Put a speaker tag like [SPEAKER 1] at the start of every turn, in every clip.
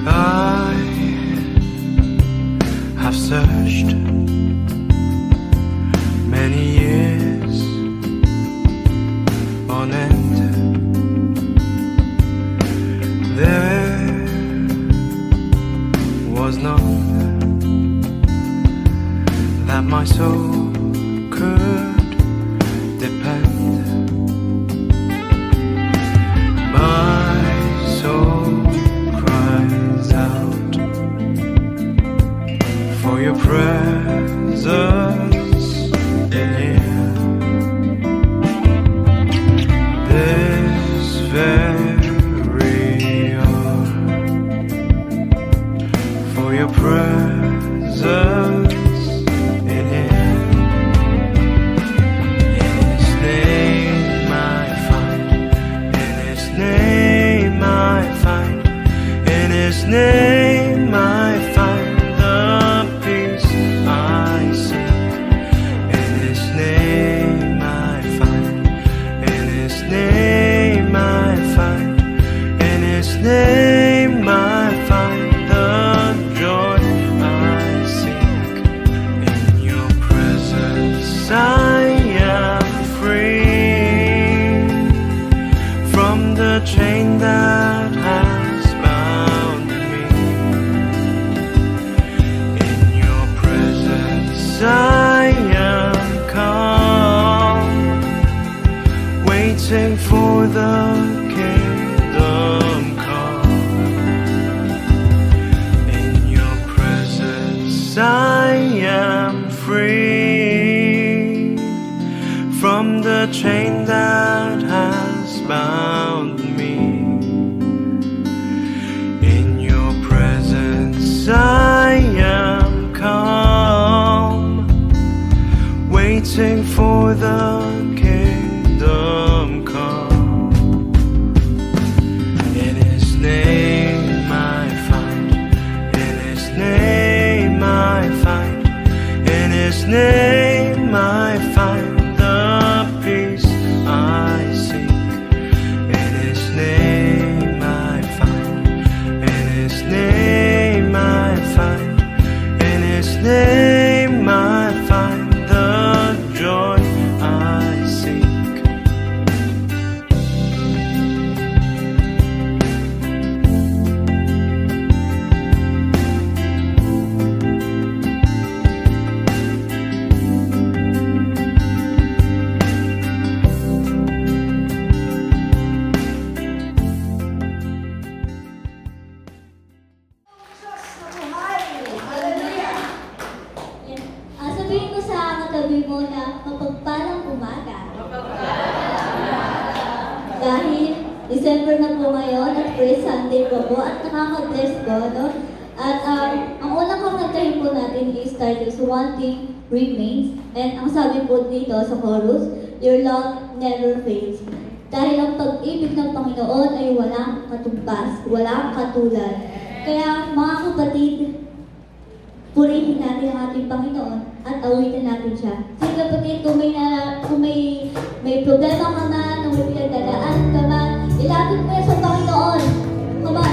[SPEAKER 1] I have searched many years on end. There was none that my soul could depend. My soul cries out for your presence in here. This very hour, for your presence in here. In His name I find, in His name I find, in His name I find the peace I seek. In His name I find, in His name I find, in His name I find the joy I seek. In your presence I am free from the chain that has bound me. In your presence I am calm, waiting for the kingdom come. In your presence I am free from the chain that has bound me. In your presence I am calm, waiting for the kingdom come. In His name I find, in His name I find, in His name I find the peace I seek. In His name I find, in His name I find, in His name I find the joy I seek.
[SPEAKER 2] Sabihin ko sa katabi mo na mapagpalang umaga. Dahil December na po ngayon at Praise Sunday po po at nakaka-bless po, no? At ang unang kakantahin po natin is titled One Thing Remains. And ang sabi po dito sa chorus, Your love never fades. Dahil ang pag-ibig ng Panginoon ay walang katumbas, walang katulad. Kaya mga kapatid, purihin natin ang ating Panginoon at awitin natin siya. Sige kapatid, kung may problema ka man, kung may pinagdadaan ka man, ilapit mo yan sa Panginoon. Come on!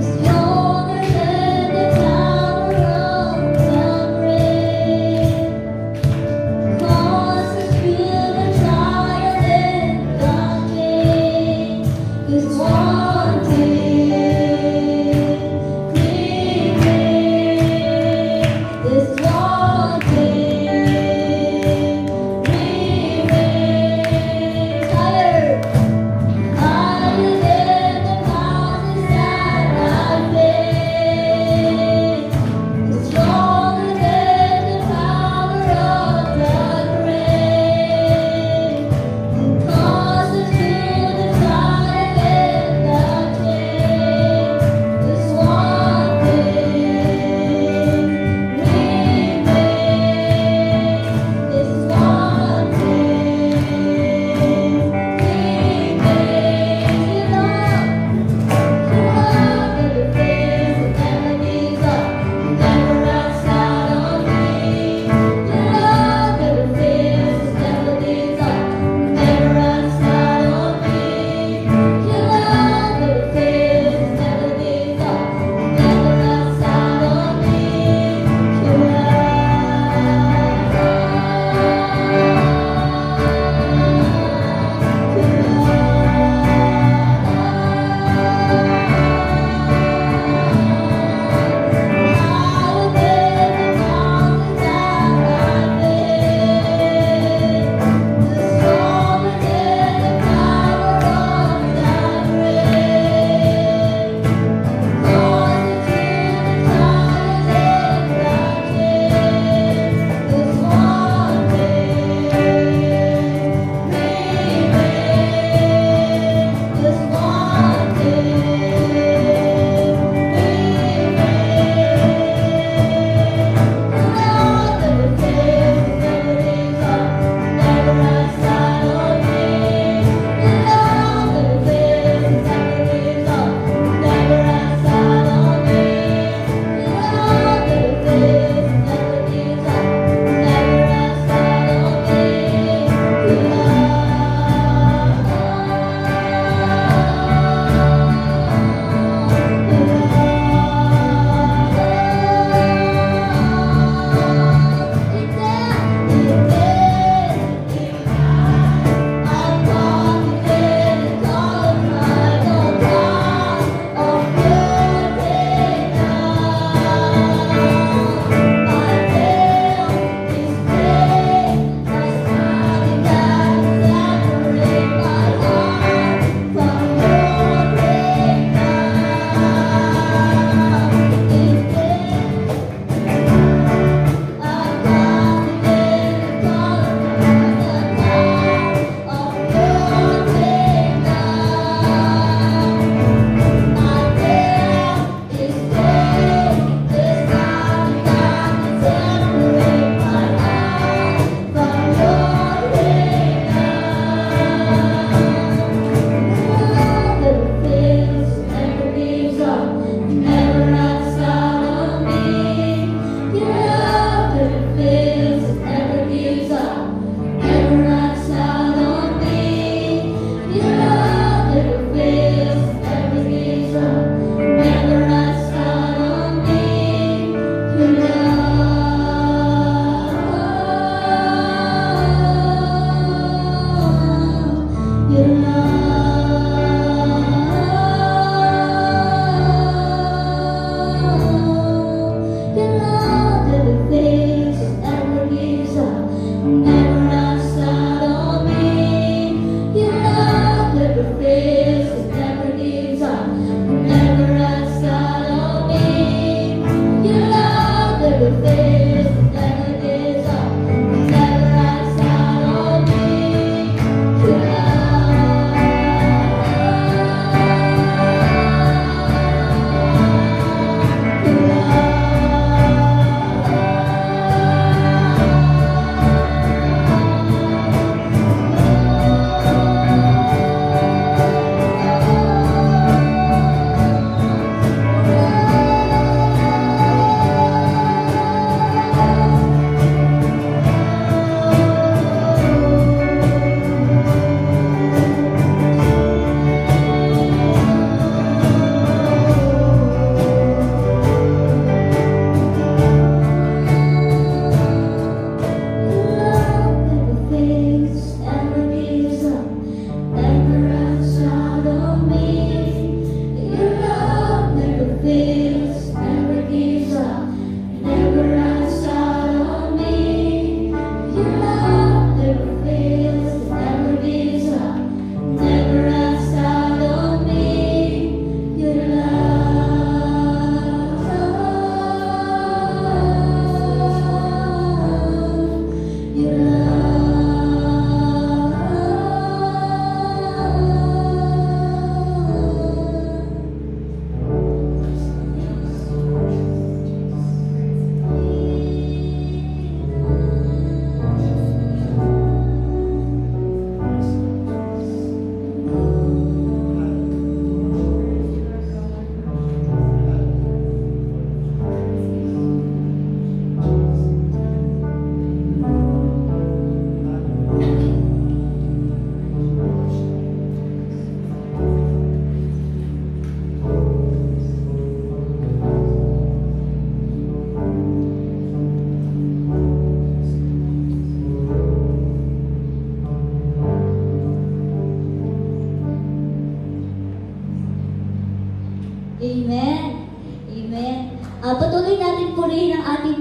[SPEAKER 3] Stronger than the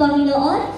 [SPEAKER 2] Panginoon?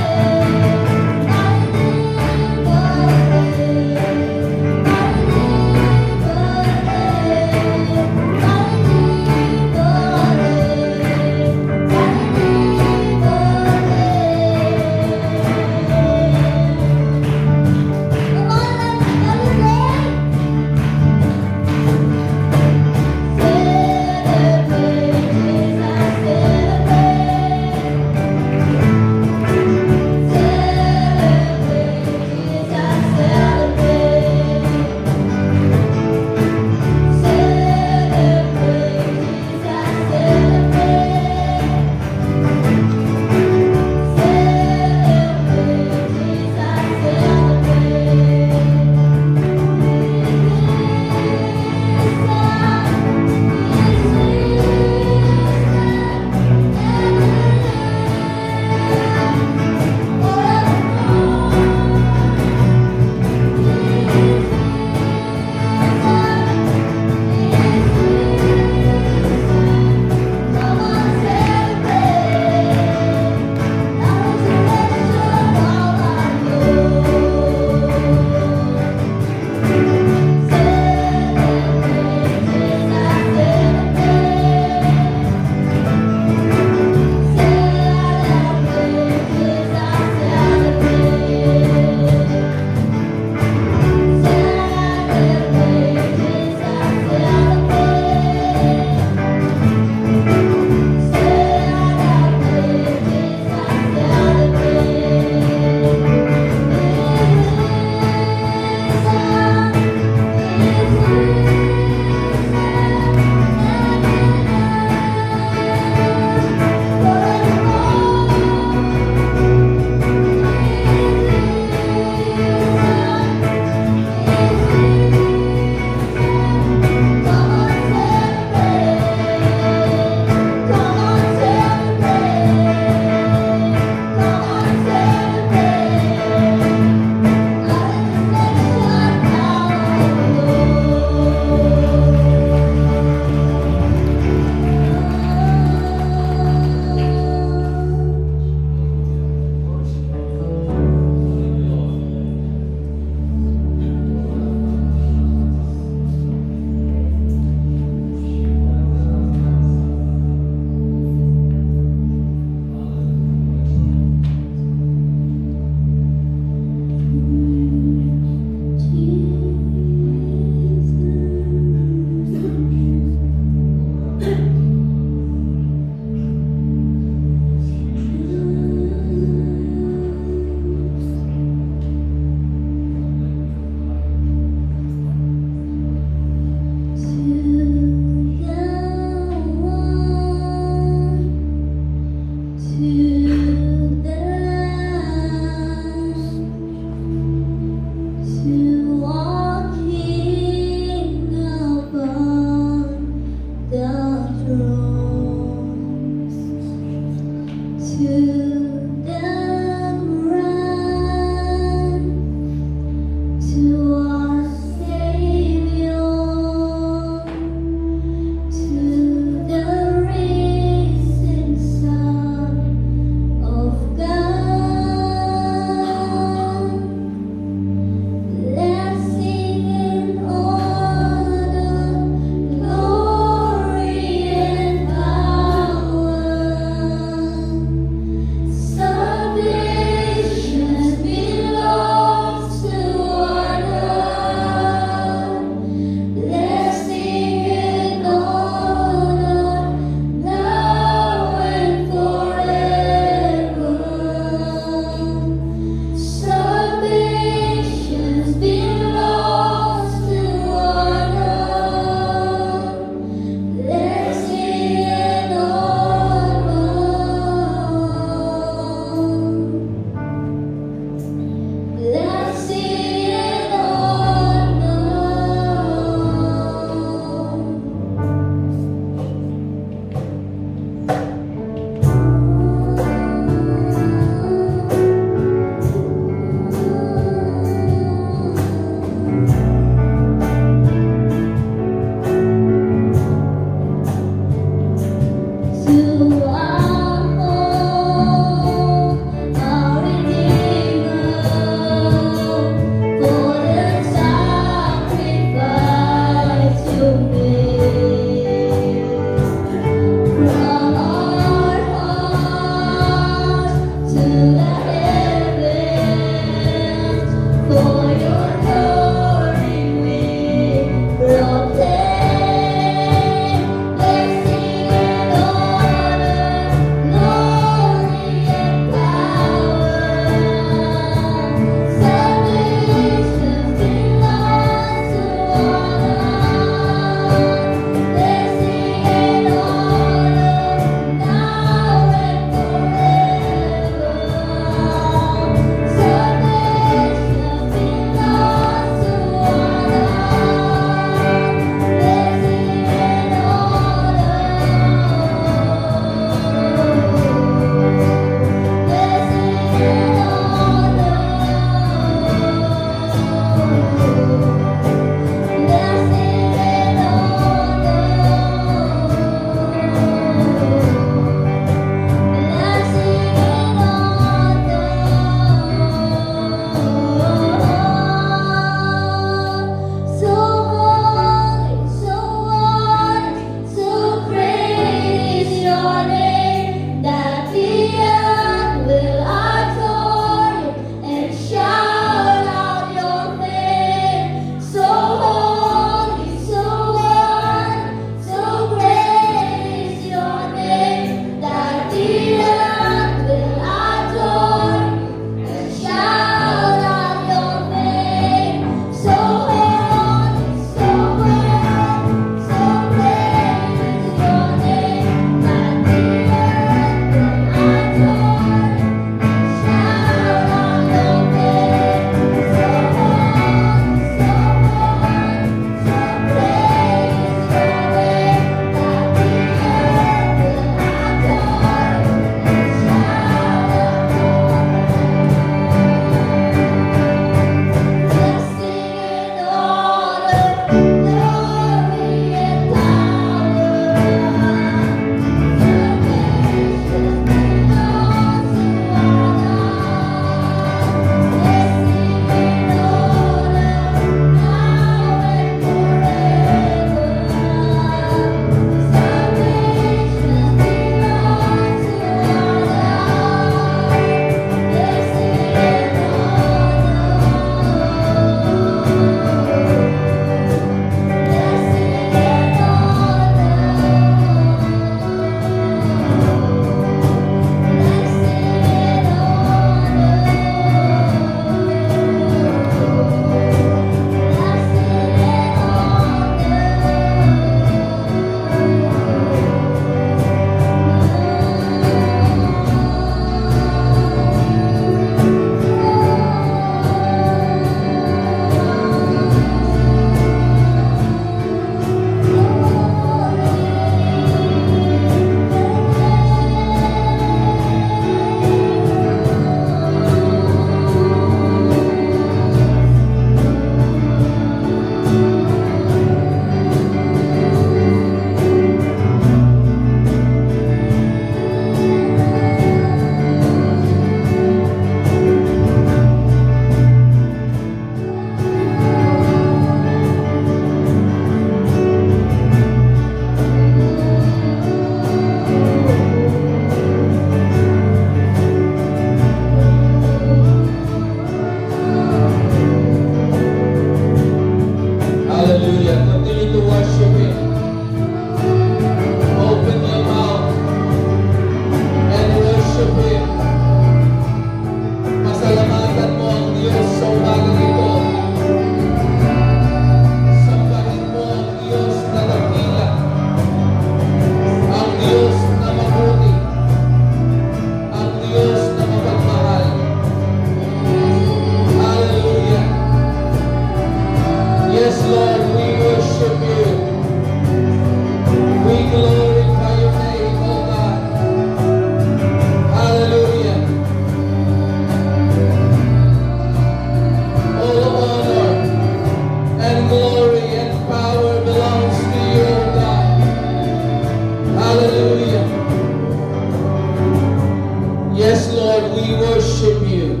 [SPEAKER 3] Yes, Lord, we worship you.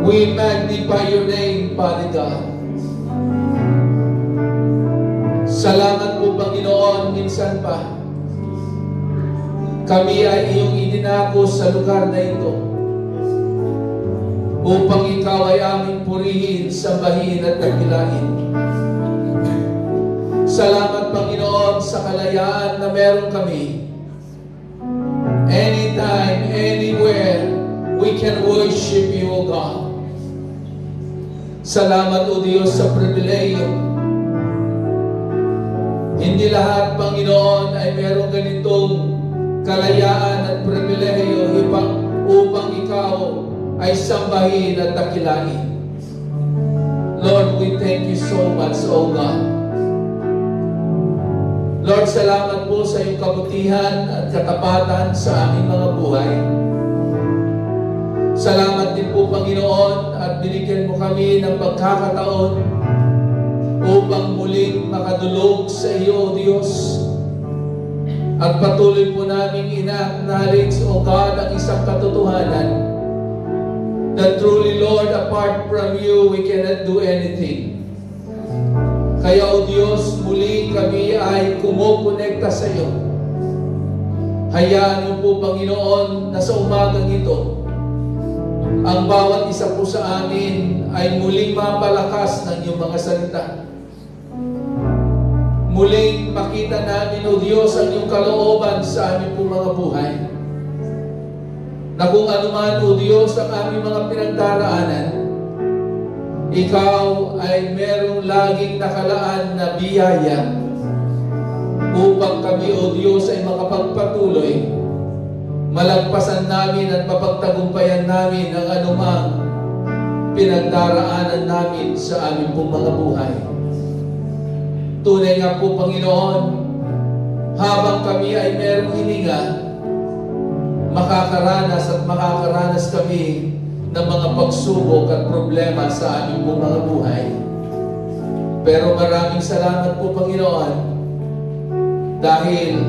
[SPEAKER 3] We magnify your name, Father God. Salamat po, Panginoon, minsan pa. Kami ay iyong idinako sa lugar na ito upang ikaw ay aming purihin, sambahin at dakilain. Salamat, Panginoon, sa kalayaan na meron kami. Anytime, anywhere, we can worship you, O God. Salamat, O Diyos, sa pribileyo. Hindi lahat, Panginoon, ay meron ganitong kalayaan at pribileyo upang ikaw ay sambahin at dakilain. Lord, we thank you so much, O God. Lord, salamat po sa iyong kabutihan at katapatan sa aming mga buhay. Salamat din po, Panginoon, at binigyan mo kami ng pagkakataon upang muling makadulog sa iyo, O Diyos. At patuloy po namin ina-acknowledge, O God, ang isang katotohanan that truly, Lord, apart from you, we cannot do anything. Kaya, O Diyos, muli kami ay kumukonekta sa iyo. Hayaan mo po, Panginoon, na sa umagang ito, ang bawat isa po sa amin ay muling mapalakas ng iyong mga salita. Muling makita namin, O Diyos, ang iyong kalooban sa aming po mga buhay. Na kung anuman, O Diyos, ang aming mga pinagdaraanan, ikaw ay merong laging nakalaan na biyaya upang kami, O Diyos, ay makapagpatuloy, malagpasan namin at mapagtagumpayan namin ang anumang pinagdaraanan namin sa aming pong mga buhay. Tunay nga po, Panginoon, habang kami ay merong hininga, makakaranas kami ng mga pagsubok at problema sa aming pong mga buhay. Pero maraming salamat po, Panginoon, dahil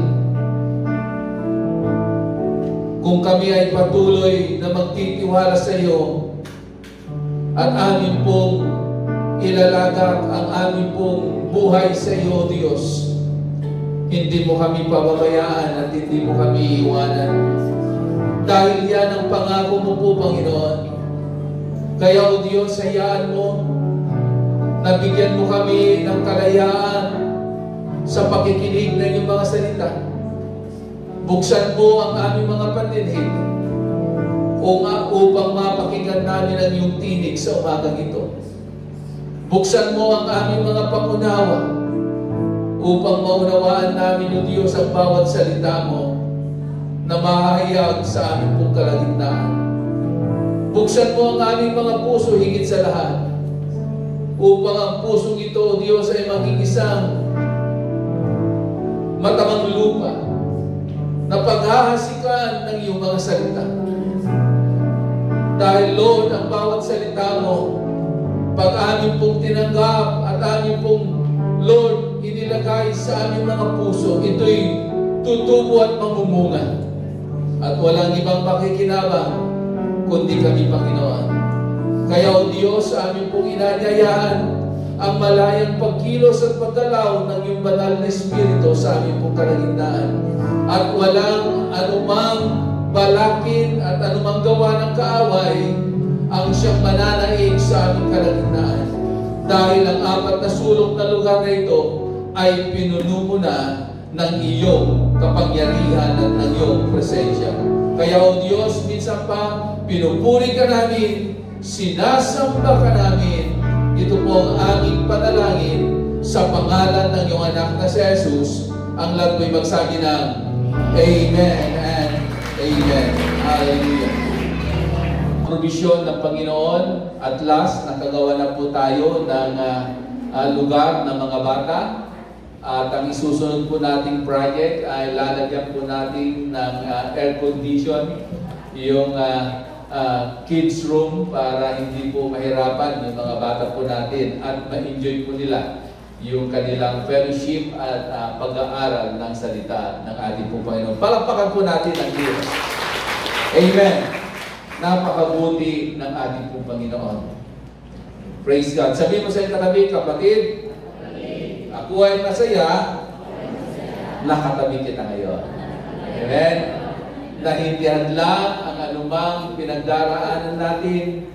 [SPEAKER 3] kung kami ay patuloy na magtitiwala sa iyo at amin pong ilalagak ang amin pong buhay sa iyo, Diyos, hindi mo kami pababayaan at hindi mo kami iiwanan. Dahil yan ang pangako mo po, Panginoon. Kaya, O Diyos, hayaan mo, nabigyan mo kami ng kalayaan sa pakikinig ng iyong mga salita. Buksan mo ang aming mga pandinig upang mapakinggan namin ang iyong tinig sa umagang ito. Buksan mo ang aming mga pangunawa upang maunawaan namin, O Diyos, ang bawat salita mo na mahahayag sa aming pong kalagitnaan. Buksan mo ang aming mga puso higit sa lahat upang ang pusong ito, O Diyos, ay maging isang matamang lupa na paghahasikan ng iyong mga salita. Dahil, Lord, ang bawat salita mo, pag amin pong tinanggap at amin pong, Lord, inilagay sa aming mga puso, ito'y tutubo at mamumunga. At walang ibang makikinabang kundi kami, Panginoon. Kaya, O Diyos, amin pong inanyayahan ang malayang pagkilos at paggalaw ng iyong banal na Espiritu sa aming pong kalagitnaan. At walang anumang balakin at anumang gawa ng kaaway ang siyang mananaig sa aming kalagitnaan. Dahil ang apat na sulok na lugar na ito ay pinuno mo na ng iyong kapangyarihan at ng iyong presensya. Kaya, O Diyos, minsan pa, pinupuri ka namin, sinasamba ka namin. Ito po ang aming panalangin sa pangalan ng iyong anak na si Jesus. Ang lahat mo'y magsabi ng Amen and Amen. Hallelujah. Provisyon ng Panginoon, at last, nakagawa na po tayo ng lugar ng mga bata. At ang isusunod po nating project ay lalagyan po natin ng air condition yung kids room para hindi po mahirapan yung mga bata po natin at ma-enjoy po nila yung kanilang fellowship at pag-aaral ng salita ng ating po Panginoon. Palakpakan po natin ang Diyos. Amen. Napakabuti ng ating pong Panginoon. Praise God. Sabi mo sa iyong katabi, kapatid, ako ay masaya, nakatabi kita ngayon. Amen. Na hindi hadlang ang anumang pinagdaraanan natin,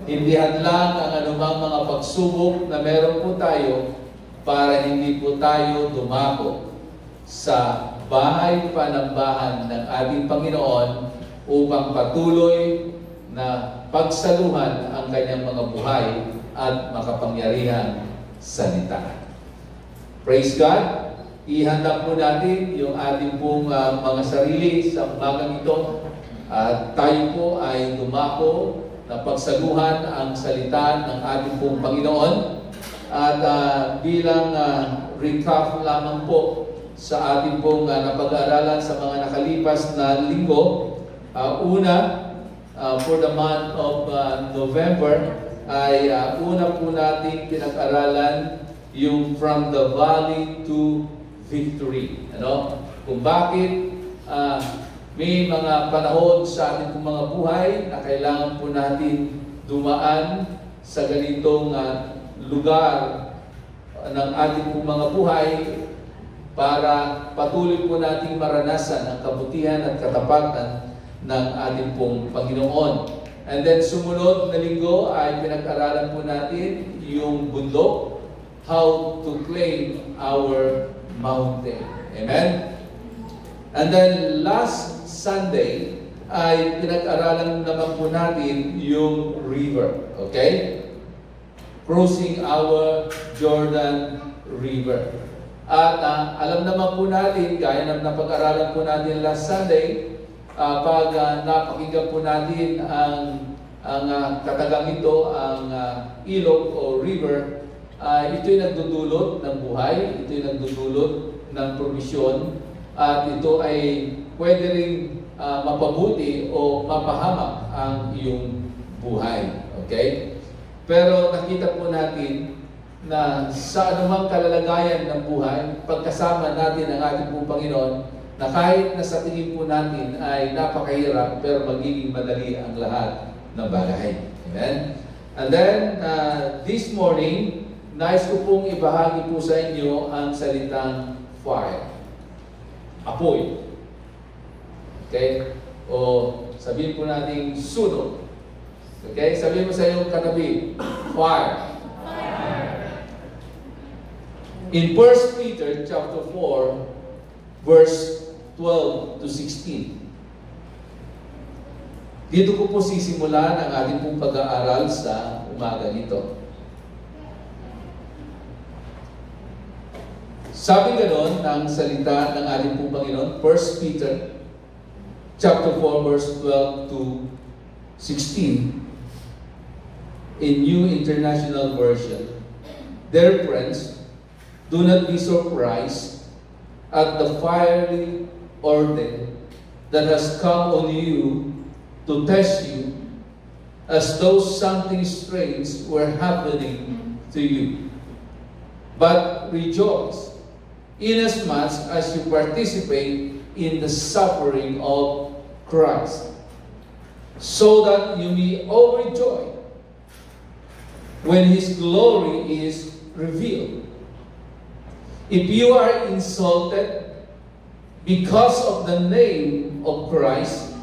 [SPEAKER 3] hindi hadlang ang anumang mga pagsubok na meron po tayo para hindi po tayo dumako sa bahay panambahan ng ating Panginoon upang patuloy na pagsaluhan ang kanyang mga buhay at makapangyarihang salita. Praise God! Ihanda po natin yung ating pong mga sarili sa umagang ito at tayo po ay dumako na pagsaluhan ang salita ng ating pong Panginoon. At bilang recap lamang po sa ating pong napag-aaralan sa mga nakalipas na linggo, for the month of November ay una po nating pinag-aralan yung from the valley to victory. Ano? Kung bakit may mga panahon sa ating pong mga buhay na kailangan po natin dumaan sa ganitong lugar ng ating pong mga buhay para patuloy po nating maranasan ang kabutihan at katapatan ng ating pong Panginoon. And then sumunod na linggo ay pinag-aralan po natin yung bundok, how to claim our mountain. Amen? And then last Sunday ay pinag-aralan naman po natin yung river. Okay? Crossing our Jordan River. At alam naman po natin, gaya ng napag-aralan po natin last Sunday, pag napakinggan po natin ang katagang ito, ang ilog o river, ito'y nagdudulot ng buhay, ito'y nagdudulot ng provisyon, at ito ay pwede rin mapabuti o mapahamak ang iyong buhay. Okay? Pero nakita po natin na sa anumang kalalagayan ng buhay, pagkasama natin ang ating pong Panginoon, na kahit na sa tingin po natin ay napakahirap, pero magiging madali ang lahat ng bagay. Amen? And then, this morning, nais ko pong ibahagi po sa inyo ang salitang fire. Apoy. Okay? O sabihin po natin sunog. Okay? Sabihin mo sa iyong katabi, fire. In 1 Peter chapter 4, verse 12 to 16. Dito ko po sisimulan ang ating pong pag-aaral sa umaga nito. Sabi ganon ng salita ng ating pong Panginoon, 1 Peter chapter 4, verse 12 to 16, in New International Version. Dear friends, do not be surprised at the fiery ordeal that has come on you to test you, as though something strange were happening to you. But rejoice, inasmuch as you participate in the suffering of Christ, so that you may overjoy when His glory is revealed. If you are insulted because of the name of Christ,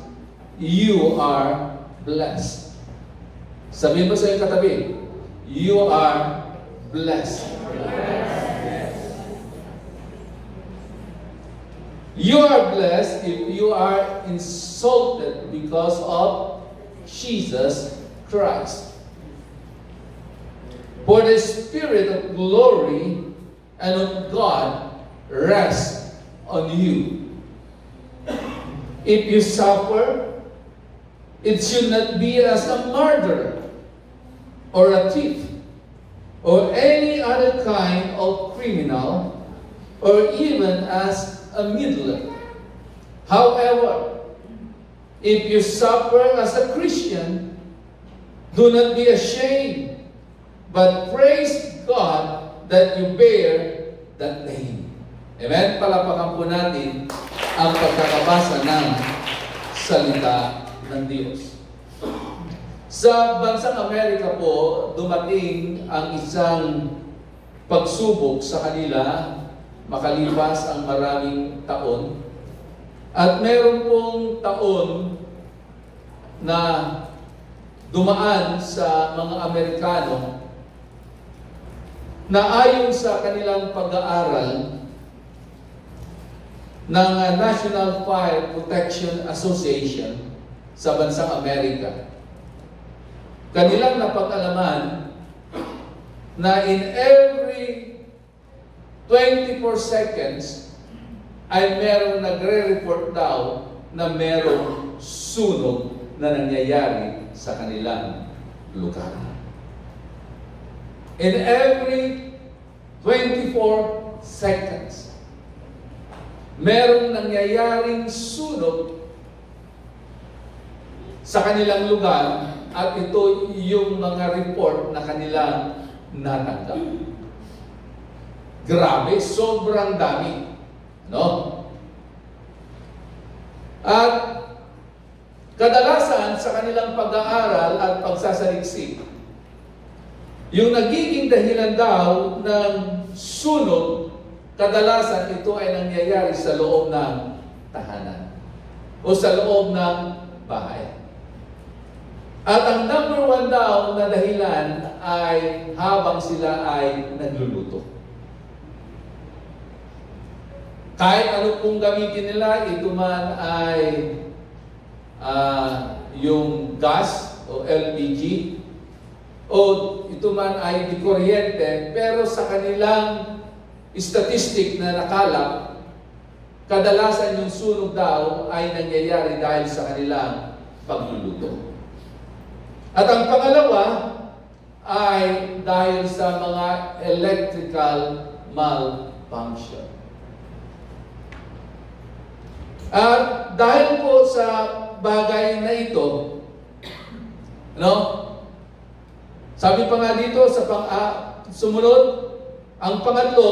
[SPEAKER 3] you are blessed. Sabihin mo sa iyong katabi, you are blessed. You are blessed if you are insulted because of Jesus Christ. For the Spirit of glory and of God rests on you. If you suffer, it should not be as a murderer or a thief or any other kind of criminal or even as a meddler. However, if you suffer as a Christian, do not be ashamed, but praise God that you bear that name. Amen? Palapakan po natin ang pagkakabasa ng salita ng Diyos. Sa bansang Amerika po, dumating ang isang pagsubok sa kanila makalipas ang maraming taon. At meron pong taon na dumaan sa mga Amerikano na ayon sa kanilang pag-aaral ng National Fire Protection Association sa bansang Amerika, kanilang napag-alaman na in every 24 seconds ay merong nagre-report daw na merong sunog na nangyayari sa kanilang lugar. In every 24 seconds, merong nangyayaring sunog sa kanilang lugar at ito yung mga report na kanilang natanggap. Grabe, sobrang dami. No? At kadalasan sa kanilang pag-aaral at pagsasaliksik, yung nagiging dahilan daw ng sunog, kadalasan ito ay nangyayari sa loob ng tahanan o sa loob ng bahay. At ang number one daw na dahilan ay habang sila ay nagluluto. Kahit ano pong gamitin nila, ito man ay yung gas o LPG, o ito man ay di kuryente, pero sa kanilang statistic na nakalap, kadalasan yung sunog daw ay nangyayari dahil sa kanilang pagluluto. At ang pangalawa ay dahil sa mga electrical malfunction. At dahil po sa bagay na ito, no? Sabi pa nga dito sa sumunod, ang pangatlo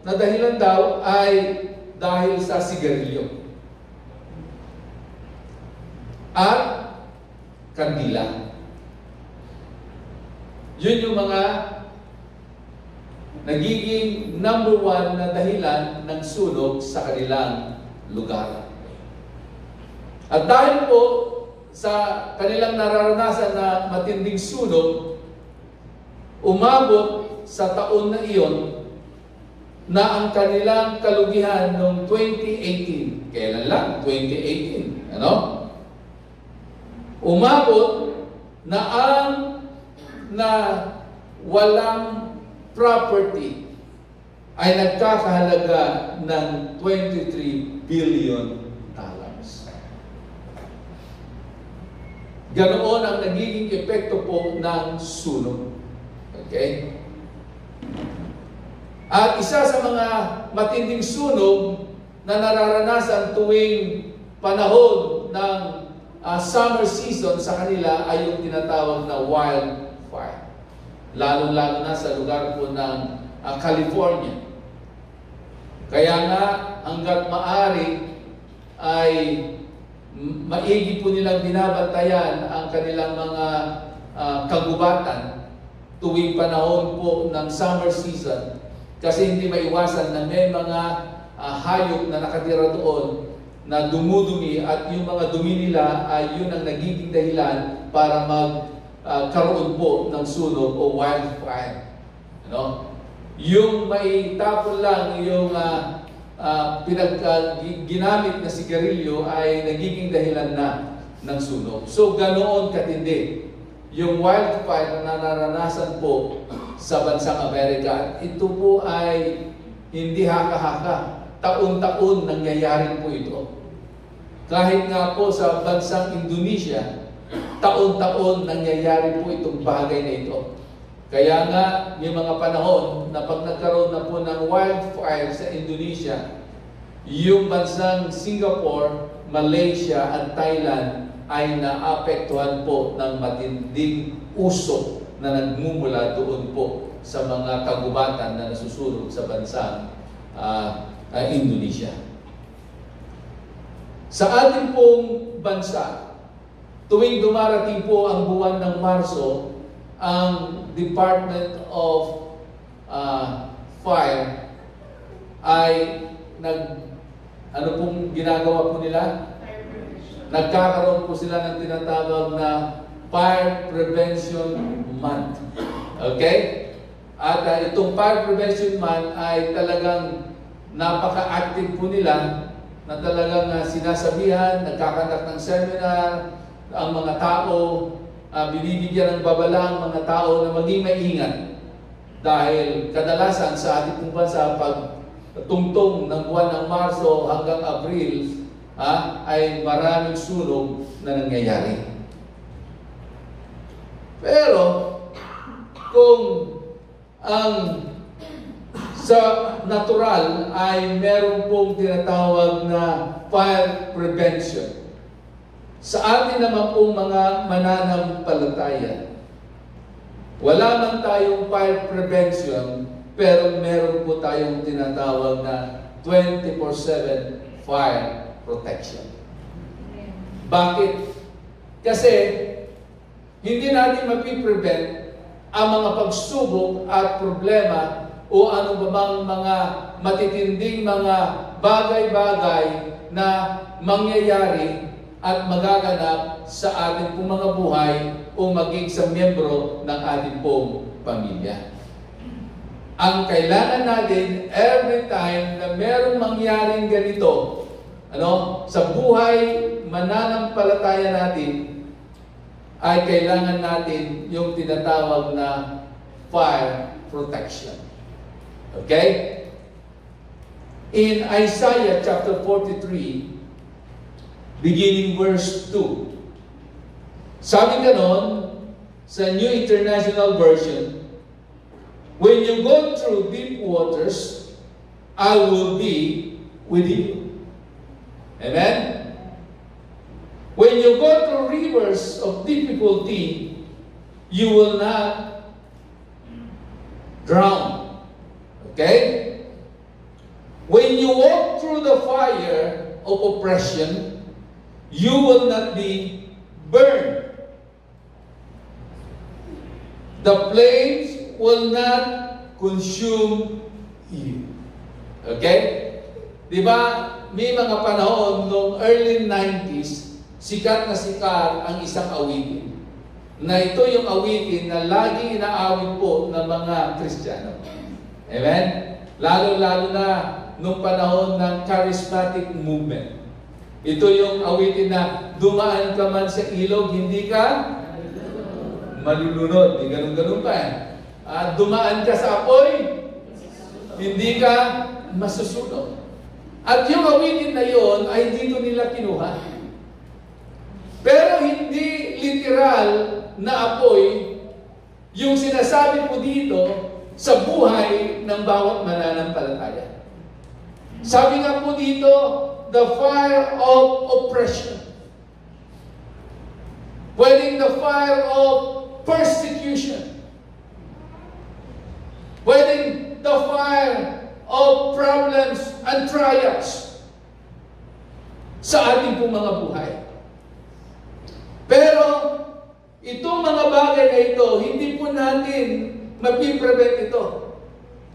[SPEAKER 3] na dahilan daw ay dahil sa sigarilyo at kandila. Yun yung mga nagiging number one na dahilan ng sunog sa kanilang lugar. At dahil po sa kanilang nararanasan na matinding sunog, umabot sa taon na iyon na ang kanilang kalugihan noong 2018. Kailan lang? 2018. Ano? Umabot na walang property ay nagkakahalaga ng $23 billion. Ganoon ang nagiging epekto po ng sunog. Okay? At isa sa mga matinding sunog na nararanasan tuwing panahon ng summer season sa kanila ay yung tinatawag na wildfire. Lalo-lalo na sa lugar po ng California. Kaya nga hanggat maaari ay maigi po nilang binabantayan ang kanilang mga kagubatan tuwing panahon po ng summer season kasi hindi maiwasan na may mga hayop na nakatira doon na dumudumi at yung mga dumi nila ay yun ang nagiging dahilan para magkaroon po ng sunog o wildfire. Ano? Yung may tapon lang yung ginamit na sigarilyo ay nagiging dahilan na ng sunog. So, ganoon katindi yung wildfire na nararanasan po sa bansang Amerika. Ito po ay hindi haka-haka. Taon-taon nangyayari po ito. Kahit nga po sa bansang Indonesia, taon-taon nangyayari po itong bagay na ito. Kaya nga, may mga panahon na pag nagkaroon na po ng wildfire sa Indonesia, yung bansang Singapore, Malaysia at Thailand ay naapektuhan po ng matinding usok na nagmumula doon po sa mga kagubatan na nasusunod sa bansang Indonesia. Sa ating pong bansa, tuwing dumarating po ang buwan ng Marso, ang Department of Fire ay ano pong ginagawa po nila? Nagkakaroon po sila ng tinatawag na Fire Prevention Month. Okay? At itong Fire Prevention Month ay talagang napaka-active po nila na talagang sinasabihan, nagkakandak ng seminar, ang mga tao, binibigyan ng babala ang mga tao na maging maingat. Dahil kadalasan sa ating pong bansa, pag tungtong ng buwan ng Marso hanggang Abril, ay maraming sunog na nangyayari. Pero, kung ang sa natural ay meron pong tinatawag na fire prevention. Sa atin naman pong mga mananampalataya, wala man tayong fire prevention, pero meron po tayong tinatawag na 24/7 fire protection. Bakit? Kasi hindi natin mapiprevent ang mga pagsubok at problema o ano ba bang mga matitinding mga bagay-bagay na mangyayari at magaganap sa ating pong mga buhay o maging sa miyembro ng ating pong pamilya. Ang kailangan natin every time na merong mangyaring ganito, sa buhay mananampalataya natin, ay kailangan natin yung tinatawag na fire protection. Okay? In Isaiah chapter 43, beginning verse 2, sabi ganon sa New International Version, when you go through deep waters, I will be with you. Amen? When you go through rivers of difficulty, you will not drown. Okay? When you walk through the fire of oppression, you will not be burned. The flames will not consume you. Okay? Di ba, may mga panahon noong early 90s, sikat ang isang awitin. Na ito yung awitin na lagi inaawit po ng mga Kristiyano. Amen? Lalo-lalo na nung panahon ng charismatic movement. Ito yung awitin na dumaan ka man sa ilog, hindi ka malulunod. May ganun-ganun pa eh. Dumaan ka sa apoy, hindi ka masusunog. At yung awitin na yon ay dito nila kinuha. Pero hindi literal na apoy yung sinasabi po dito sa buhay ng bawat mananampalataya. Sabi nga po dito, the fire of oppression. Pwedeng the fire of persecution. Pwedeng the fire of problems and trials sa ating pong mga buhay. Pero, itong mga bagay na ito, hindi po natin mapiprevent ito.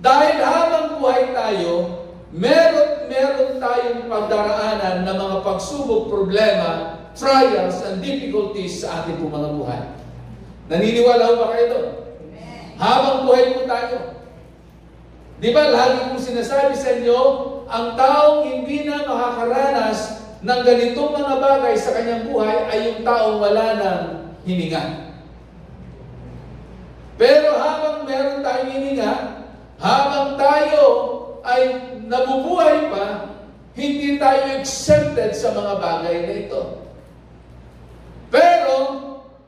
[SPEAKER 3] Dahil habang buhay tayo, meron tayong pagdaraanan ng mga pagsubok, problema, trials, and difficulties sa ating po mga buhay. Naniniwala ba kayo doon? Habang buhay po tayo. Di ba, lagi kong sinasabi sa inyo, ang taong hindi na makakaranas ng ganitong mga bagay sa kanyang buhay ay yung taong wala ng hininga. Pero habang meron tayong hininga, habang tayo ay nabubuhay pa, hindi tayo exempted sa mga bagay na ito. Pero,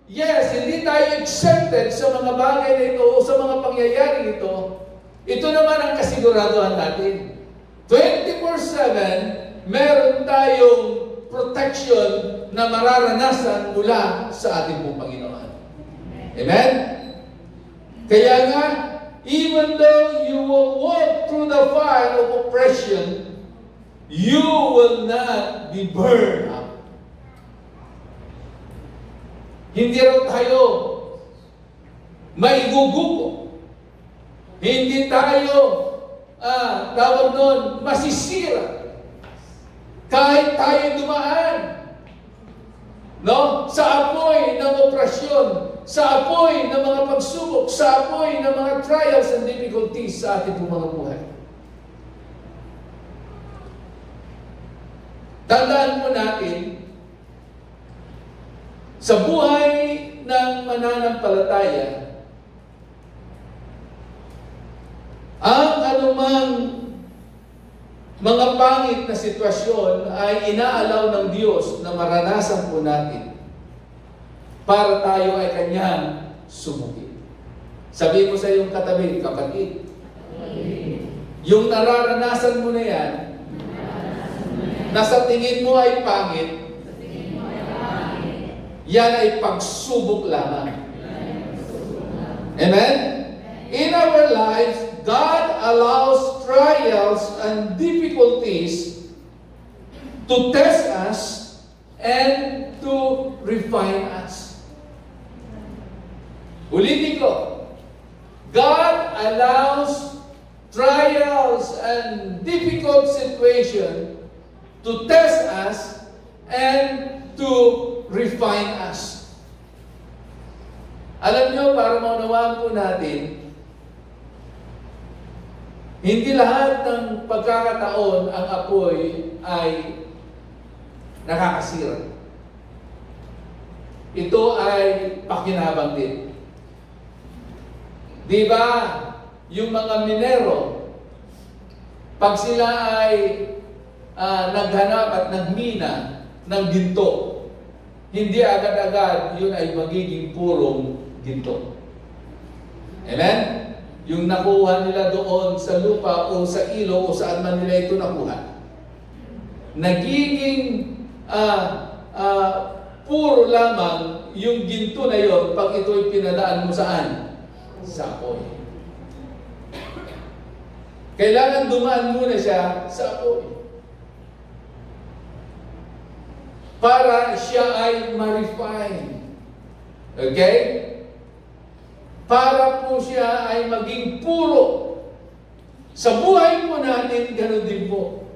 [SPEAKER 3] yes, hindi tayo exempted sa mga bagay na ito o sa mga pangyayari ito. Ito naman ang kasiguraduhan natin. 24/7, meron tayong protection na mararanasan mula sa ating pong Panginoon. Amen? Kaya nga, even though you will walk through the fire of oppression, you will not be burned up. Hindi raw tayo maigugupo. Hindi tayo, tawag nun, masisira. Kahit tayo dumaan, no? Sa apoy ng operasyon, sa apoy ng mga pagsubok, sa apoy ng mga trials and difficulties sa ating mga buhay. Tandaan mo natin, sa buhay ng mananampalataya, ang anumang mga pangit na sitwasyon ay inaalaw ng Diyos na maranasan po natin para tayo ay Kanyang sumukin. Sabihin mo sa iyong katabi, kapatid, yung nararanasan mo na yan, na sa tingin mo ay pangit, yan ay pagsubok lamang. Amen? In our lives, God allows trials and difficulties to test us and to refine us. Ulitin ko. God allows trials and difficult situations to test us and to refine us. Alam nyo, para maunawaan po natin, hindi lahat ng pagkakataon ang apoy ay nakakasira. Ito ay pakinabang din. Di ba, yung mga minero, pag sila ay naghanap at nagmina ng ginto, hindi agad-agad yun ay magiging purong ginto. Amen? Yung nakuha nila doon sa lupa o sa ilog o saan man nila ito nakuha, nagiging puro lamang yung ginto na yon pag ito'y pinadaan mo saan? Sa apoy. Kailangan dumaan muna siya sa apoy para siya ay ma-refine. Okay? Para po siya ay maging puro. Sa buhay po natin, gano'n din po.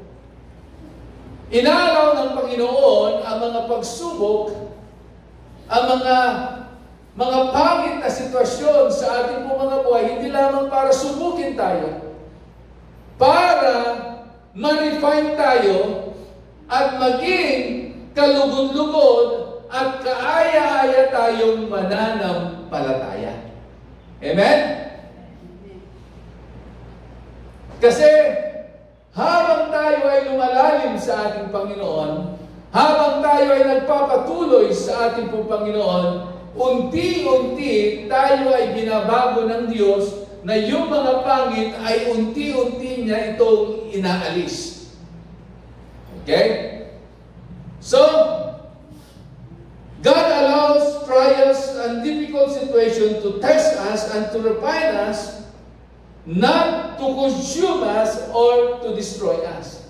[SPEAKER 3] Inaalaw ng Panginoon ang mga pagsubok, ang mga pangit na sitwasyon sa ating po mga buhay, hindi lamang para subukin tayo, para ma-refine tayo at maging kalugod-lugod at kaaya-aya tayong mananampalataya. Amen? Kasi habang tayo ay lumalalim sa ating Panginoon, habang tayo ay nagpapatuloy sa ating pong Panginoon, unti-unti tayo ay binabago ng Diyos na yung mga pangit ay unti-unti niya itong inaalis. Okay? So, God allows trials and difficult situations to test us and to refine us, not to consume us or to destroy us.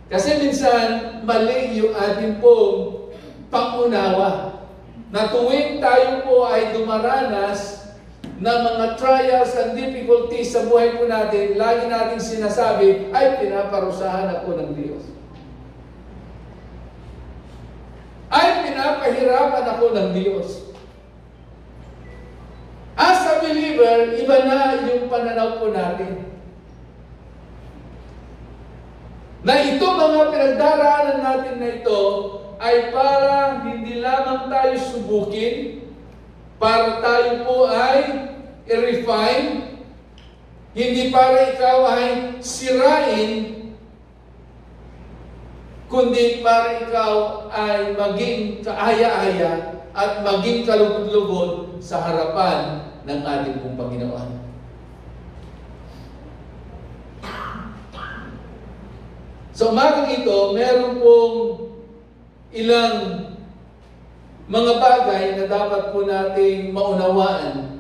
[SPEAKER 3] Kasi minsan, mali yung ating pong pangunawa na tuwing tayo po ay dumaranas ng mga trials and difficulties sa buhay po natin, lagi natin sinasabi, ay pinaparusahan ako ng Diyos. Ay pinapahirapan ako ng Diyos. As a believer, iba na yung pananaw po natin. Na ito mga pinagdaraanan natin na ito ay para hindi lamang tayo subukin, para tayo po ay i-refine, hindi para ikaw ay sirain, kundi para ikaw ay maging kaaya-aya at maging kalugod-lugod sa harapan ng ating pong Panginoon. Sa umagang ito, meron pong ilang mga bagay na dapat po nating maunawaan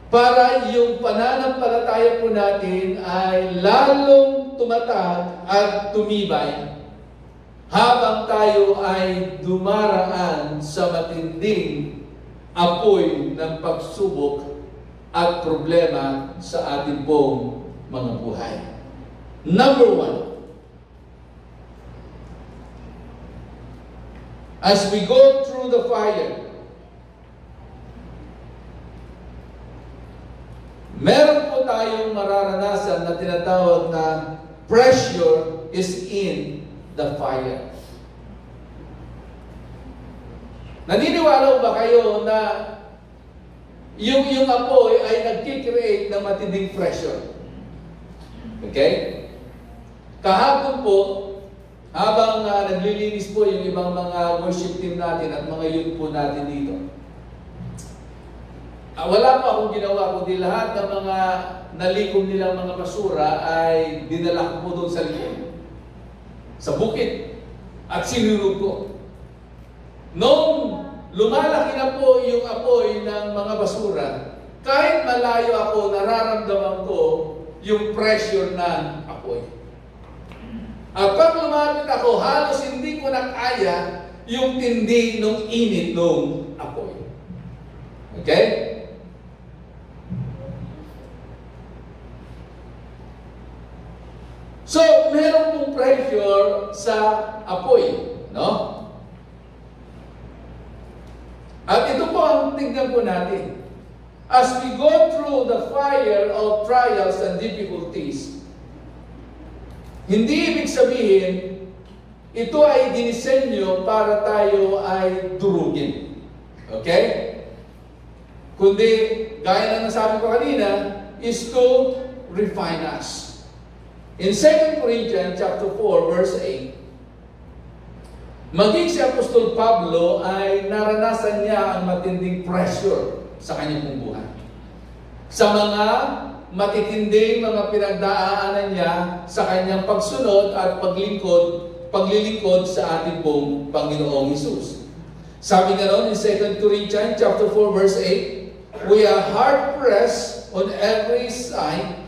[SPEAKER 3] para yung pananampalataya po natin ay lalong tumatag at tumibay habang tayo ay dumaraan sa matinding apoy ng pagsubok at problema sa ating pong mga buhay. Number 1, as we go through the fire, meron po tayong mararanasan na tinatawag na pressure is in the fire. Naniniwala ba kayo na yung apoy ay nagkikreate ng matinding pressure? Okay? Kahapon po, habang naglilinis po yung ibang mga worship team natin at mga youth po natin dito, wala pa akong ginawa, kundi lahat ng mga nalikom nilang mga basura ay dinala ko po doon sa likod, sa bukid, at sinulog ko. Noong lumalaki na po yung apoy ng mga basura, kahit malayo ako, nararamdaman ko yung pressure ng apoy. At pag lumapit ako, halos hindi ko na kaya yung tindi ng init ng apoy. Okay? So, meron pong pressure sa apoy, no? At ito po ang tingnan po natin. As we go through the fire of trials and difficulties, hindi ibig sabihin, ito ay dinisenyo para tayo ay durugin. Okay? Kundi, gaya na nasabi ko kanina, is to refine us. In 2 Corinthians chapter 4, verse 8, maging si Apostol Pablo ay naranasan niya ang matinding pressure sa kanyang buhay. Sa mga matitinding mga pinagdaanan niya sa kanyang pagsunod at paglilingkod sa ating pong Panginoong Hesus. Sabi nga noon in 2 Corinthians chapter 4, verse 8, we are hard pressed on every side,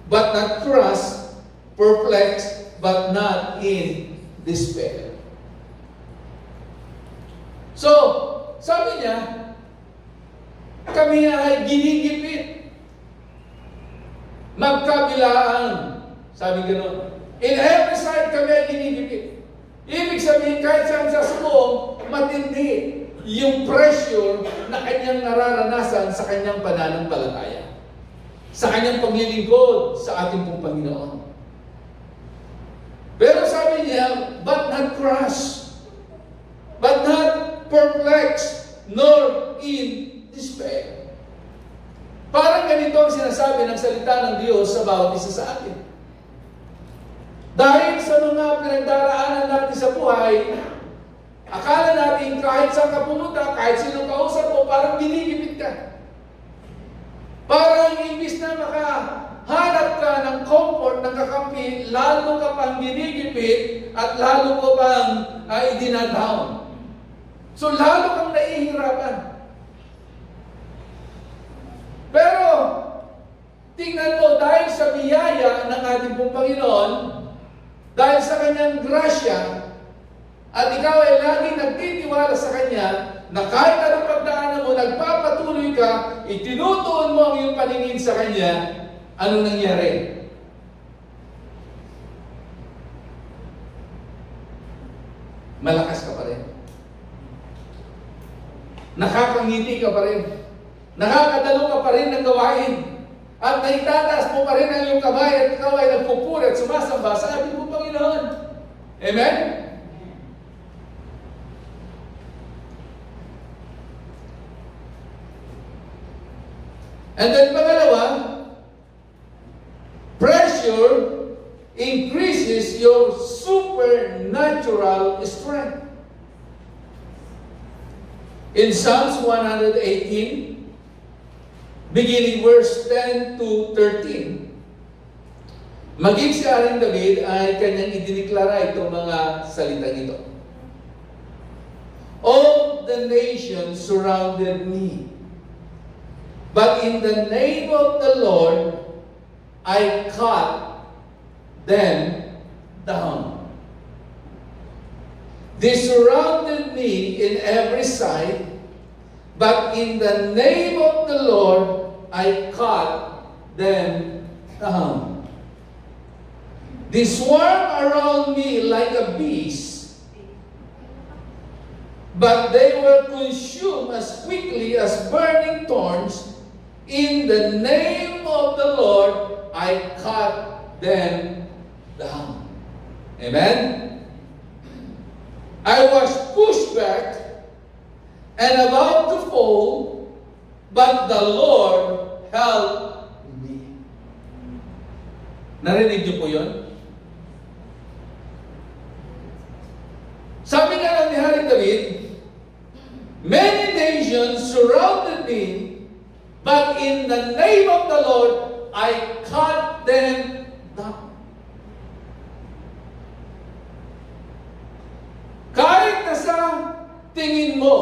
[SPEAKER 3] but not crushed, perplexed, but not in despair. So, sabi niya, kami ay ginigipit. Magkabilaan. Sabi gano'n. In every side kami ay ginigipit. Ibig sabihin, kahit saan sa subong, matindi yung pressure na kanyang nararanasan sa kanyang pananampalataya. Sa kanyang paglilingkod sa ating pong Panginoon. Pero sabi niya, but not crushed, but not perplexed, nor in despair. Parang ganito ang sinasabi ng salita ng Diyos sa bawat isa sa atin. Dahil sa mga pinagdaraanan natin sa buhay, akala natin kahit saan ka pumunta, kahit sino kausap mo, parang ginigipit ka. Parang imbis na makahanap ka ng comfort, ng kakampi, lalo ka pang ginigipit at lalo ko pang idinadown. So lalo kang naihirapan. Pero, tingnan mo, dahil sa biyaya ng ating pong Panginoon, dahil sa kanyang grasya, at ikaw ay laging nagtitiwala sa Kanya, na kahit anong pagdaanan mo, nagpapatuloy ka, itinutuon mo ang iyong paningin sa Kanya, anong nangyari? Malakas ka pa rin. Nakakangiti ka pa rin. Nakakadalo ka pa rin ng gawain. At naitataas mo pa rin ang iyong kamay at ikaw ay nagpupuri at sumasamba sa ating pong Panginoon. Amen? And then pangalawa, pressure increases your supernatural strength. In Psalms 118, beginning verse 10 to 13, maging si Aring David ay kanyang idiniklara itong mga salitang ito. All the nations surrounded me, but in the name of the Lord, I cut them down. They surrounded me in every side, but in the name of the Lord, I cut them down. They swarmed around me like a beast, but they were consumed as quickly as burning thorns. In the name of the Lord, I cut them down. Amen? I was pushed back and about to fall, but the Lord helped me. Narinig niyo po yun? Sabi nga ni Hari David, many nations surrounded me, but in the name of the Lord, I cut them down. Kahit na sa tingin mo,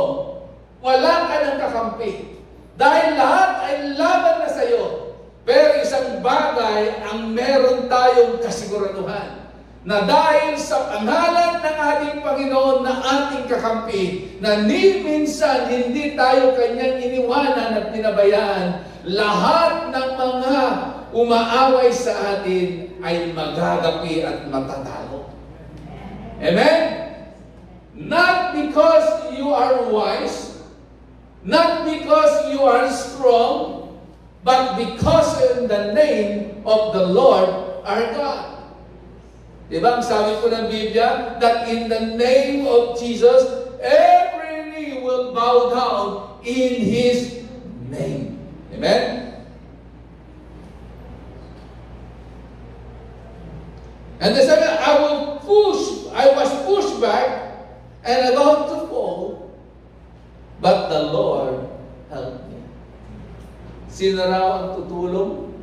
[SPEAKER 3] wala ka ng kakampi. Dahil lahat ay laban na sa iyo. Pero isang bagay ang meron tayong kasiguraduhan. Na dahil sa pangalan ng ating Panginoon na ating kakampi, na ni minsan hindi tayo kanyang iniwanan at pinabayaan, lahat ng mga umaaway sa atin ay magagapi at matatalo. Amen? Not because you are wise, not because you are strong, but because in the name of the Lord our God. Diba ang sabi po ng Biblia, that in the name of Jesus, every knee will bow down in His name. Amen? And the sabi, I was pushed back and about to fall, but the Lord helped me. Sino raw ang tutulong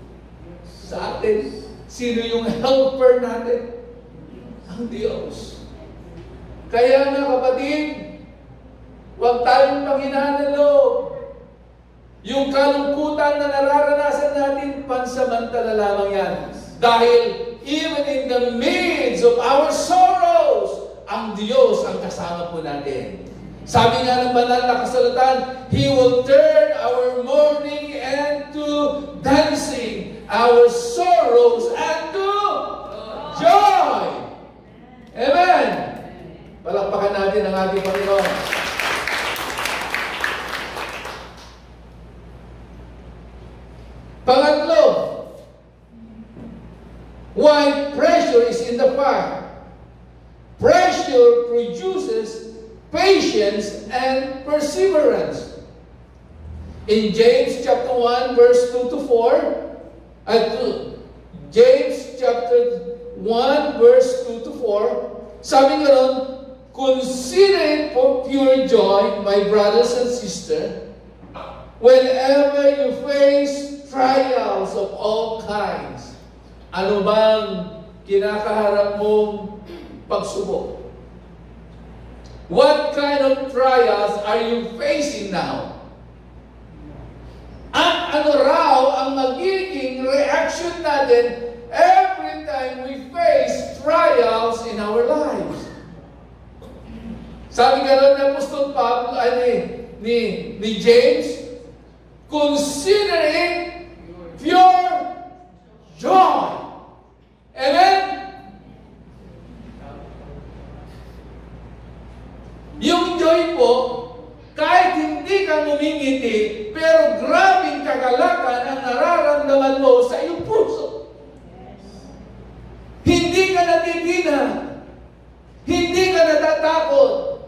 [SPEAKER 3] sa atin? Sino yung helper natin? Ang Diyos. Kaya nga kapatid, huwag tayong panghinaan ng loob. Yung kalungkutan na nararanasan natin, pansamantala lamang yan. Dahil even in the midst of our sorrows, ang Diyos ang kasama po natin. Sabi nga ng banal na kasulatan, He will turn our mourning into dancing, our sorrows into joy. Amen! Palakpakan natin ang ating Panginoon. Pangatlo, why pressure is in the fire. Pressure produces patience and perseverance. In James chapter 1, verse 2 to 4, James chapter 1, verse 2 to 4, sabi nga ron, consider it for pure joy, my brothers and sisters, whenever you face trials of all kinds. Ano bang kinakaharap mong pagsubok? What kind of trials are you facing now? At ano raw ang magiging reaction natin every time we face trials in our lives? Sabi nga rin ng Apostol Pablo, ni James, consider it pure joy. Amen? Yung joy po, kahit hindi ka ngumingiti, pero grabing kagalakan ang nararamdaman mo sa iyong puso. Hindi ka natitina. Hindi ka natatakot.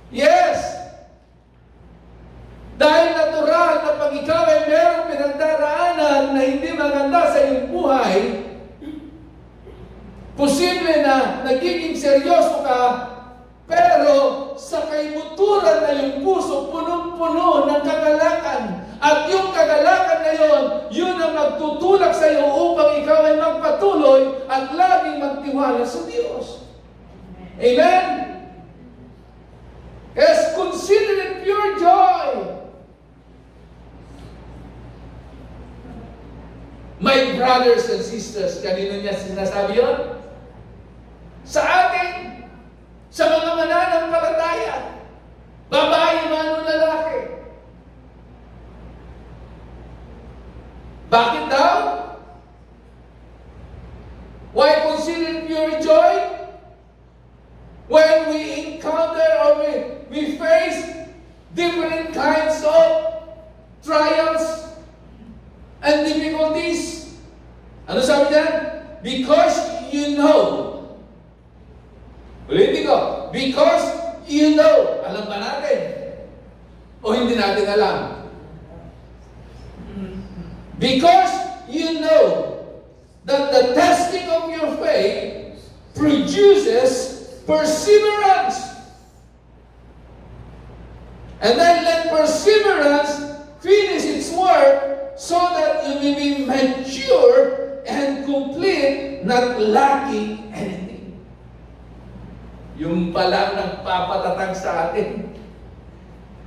[SPEAKER 3] Yes! Dahil natural na pag ikaw ay merong pinagdaraanan na hindi maganda sa iyong buhay, posible na nagiging seryoso ka, pero sa kaibuturan na yung puso, punong-puno ng kagalakan. At yung kagalakan na yon, yun ang magtutulak sa iyo upang ikaw ay magpatuloy at laging magtiwala sa Diyos. Amen? Yes, consider it pure joy. My brothers and sisters, kanino niya sinasabi yun? Sa atin, sa mga Babae man o lalaki. Bakit daw? Why consider pure joy? When we encounter or we face different kinds of trials and difficulties. Ano sabi niyan? Because you know. Ulitin ko. Because you know. Alam ba natin? O hindi natin alam? Because you know that the testing of your faith produces perseverance. And then let perseverance finish its work so that you may be mature and complete, not lacking anything. Yung pala nagpapatatag sa atin.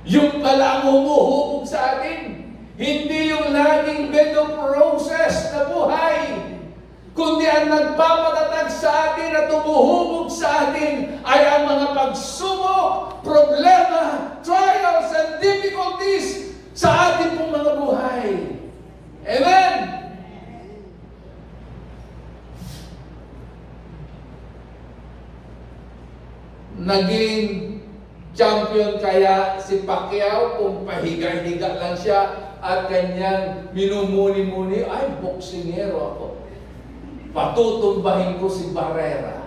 [SPEAKER 3] Yung pala humuhubog sa atin. Hindi yung laging bed of roses na buhay. Kundi ang nagpapatatag sa atin at umuhubog sa atin ay ang mga pagsubok, problema, trials, and difficulties sa ating pong mga buhay. Amen? Naging champion kaya si Pacquiao kung pahiga-higa lang siya at kanyang minumuni-muni, ay, boksingero ako. Patutumbahin ko si Barrera.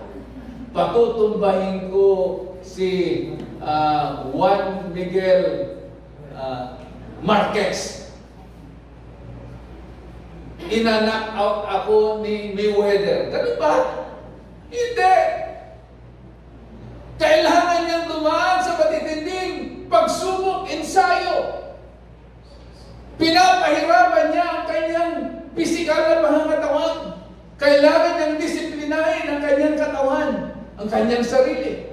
[SPEAKER 3] Patutumbahin ko si Juan Miguel Marquez. Ina-knock out ako ni Mayweather. Ganun ba? Hindi. Kailangan niyang dumaan sa matitinding pagsubok, ensayo. Pinapahirapan niya ang kanyang pisikal na pangangatawan. Kailangan niyang disiplinahin ang kanyang katawan, ang kanyang sarili.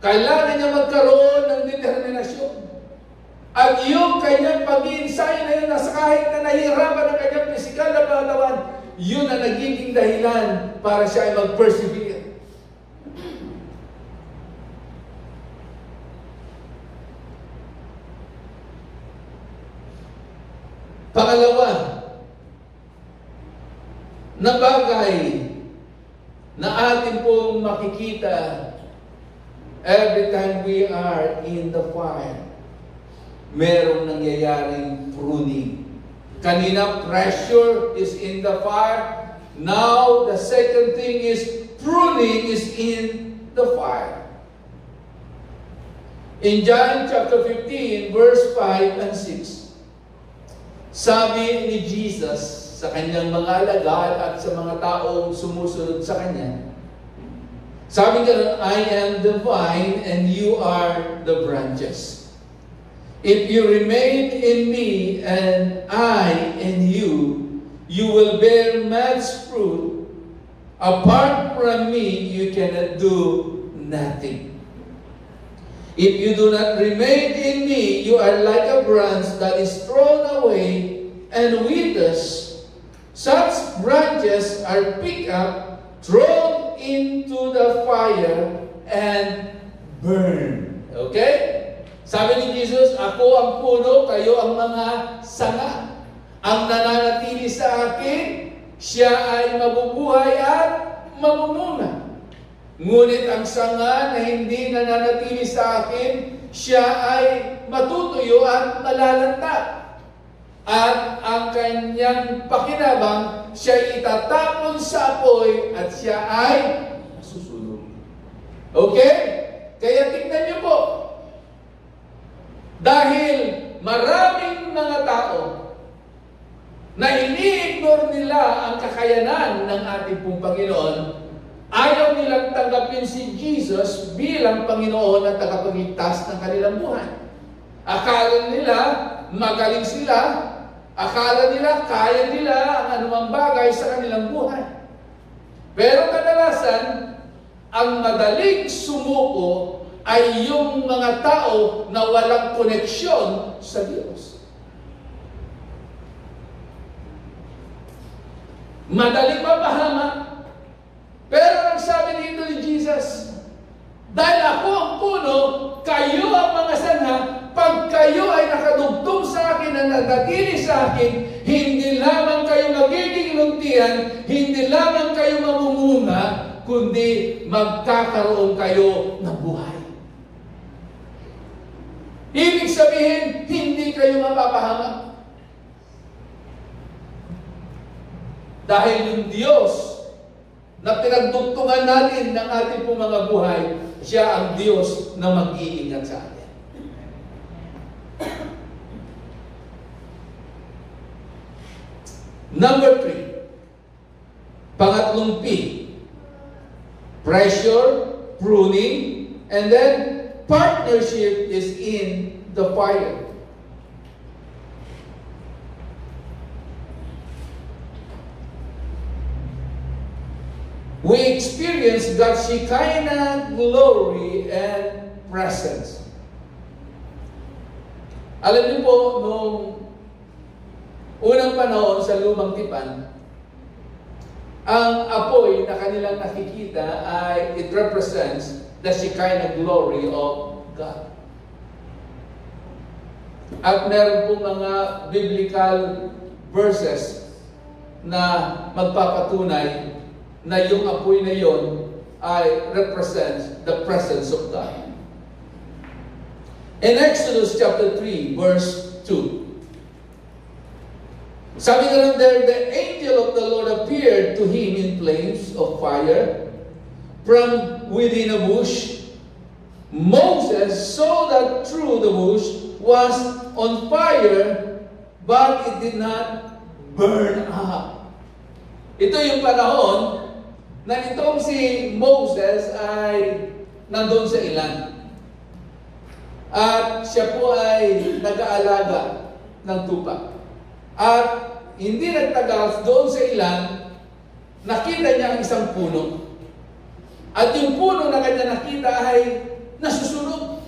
[SPEAKER 3] Kailangan niya magkaroon ng determinasyon. At yung kanyang pag-iinsay na yun, nasa kahit na nahihirapan ang kanyang pisikal na pangatawan, yun ang nagiging dahilan para siya ay mag-persevere. Pangalawa, na bagay na atin pong makikita every time we are in the fire, merong nangyayaring pruning. Kanina, pressure is in the fire. Now, the second thing is pruning is in the fire. In John chapter 15, verse 5 and 6, sabi ni Jesus sa kanyang mga alagad at sa mga taong sumusunod sa kanya, sabi niya, I am the vine and you are the branches. If you remain in me and I in you, you will bear much fruit. Apart from me, you cannot do nothing. If you do not remain in me, you are like a branch that is thrown away and withers. Such branches are picked up, thrown into the fire, and burned. Okay? Sabi ni Jesus, ako ang puno, kayo ang mga sanga. Ang nananatili sa akin, siya ay mabubuhay at mamumunga. Ngunit ang sanga na hindi nananatili sa akin, siya ay matutuyo at malalanta. At ang kanyang pakinabang, siya itatapon sa apoy at siya ay masusunog. Okay? Kaya tingnan niyo po, dahil maraming mga tao na ini-ignore nila ang kakayanan ng ating pong Panginoon, ayaw nilang tanggapin si Jesus bilang Panginoon at tagapagligtas ng kanilang buhay. Akala nila magaling sila, akala nila kaya nila ang anumang bagay sa kanilang buhay. Pero kadalasan, ang madaling sumuko ay yung mga tao na walang koneksyon sa Diyos. Madaling mapahamak. Pero ang sabi dito ni Jesus, dahil ako ang puno, kayo ang mga sanga, magkakaroon kayo ng buhay. Ibig sabihin, hindi kayo mapapahamak. Dahil yung Diyos na pinagdugtungan natin ng ating pong mga buhay, siya ang Diyos na mag-iingat sa atin. Number 3, pangatlong P, pressure, pruning, and then partnership is in the fire. We experience God's Shekinah glory and presence. Alam niyo po, nung unang panahon sa Lumang Tipan, ang apoy na kanilang nakikita ay it represents the Shekinah glory of God. At meron pong mga biblical verses na magpapatunay na yung apoy na yon ay represents the presence of God. In Exodus chapter 3, verse 2, sabi nga lang there, the angel of the Lord appeared to him in flames of fire from within a bush. Moses saw that through the bush was on fire, but it did not burn up. Ito yung panahon na itong si Moses ay nandun sa ilan. At siya po ay nag-aalaga ng tupa. At hindi nagtagal doon sa ilan, nakita niya ang isang puno. At yung puno na kanya nakita ay nasusunog.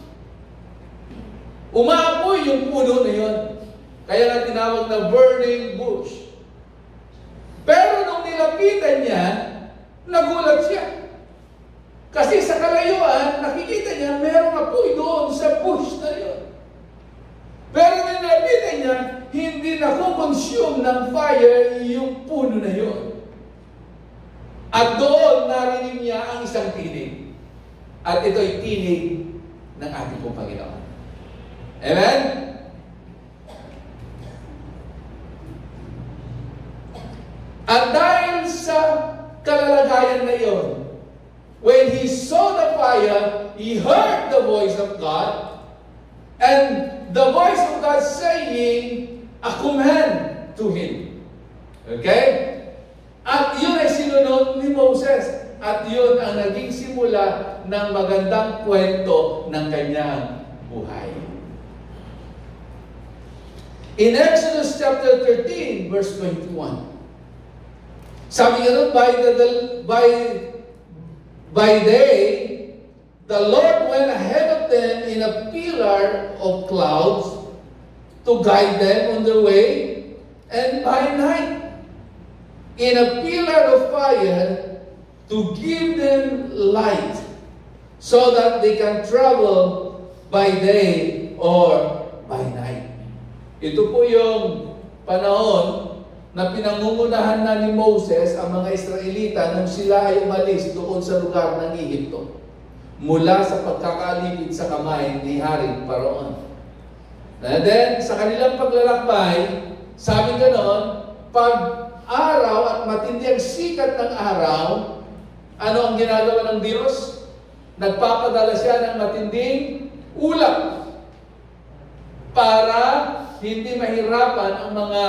[SPEAKER 3] Umaapoy yung puno na yun. Kaya nga tinawag na burning bush. Pero nung nilapitan niya, nagulat siya. Kasi sa kalayuan, nakikita niya merong apoy doon sa bush na yun. Pero nung nilapitan niya, hindi nakukonsume ng fire yung puno na yun. At doon narinig niya ang isang tinig. At ito'y tinig ng ating pong Panginoon. Amen? At dahil sa kalalagayan na iyon, when he saw the fire, he heard the voice of God, and the voice of God saying a command to him. Okay? At yun ay sinunod ni Moses. At yun ang naging simula ng magandang kwento ng kanyang buhay. In Exodus chapter 13, verse 21, sabi nga nun, by day, the Lord went ahead of them in a pillar of clouds to guide them on their way, and by night, in a pillar of fire to give them light, so that they can travel by day or by night. Ito po yung panahon na pinangungunahan na ni Moses ang mga Israelita nung sila ay umalis doon sa lugar ng Ehipto mula sa pagkakalipit sa kamay ni Haring Paraon. And then, sa kanilang paglalakbay, sabi ganoon, pag araw at matindi ang sikat ng araw, ano ang ginagawa ng Diyos? Nagpapadala siya ng matinding ulap para hindi mahirapan ang mga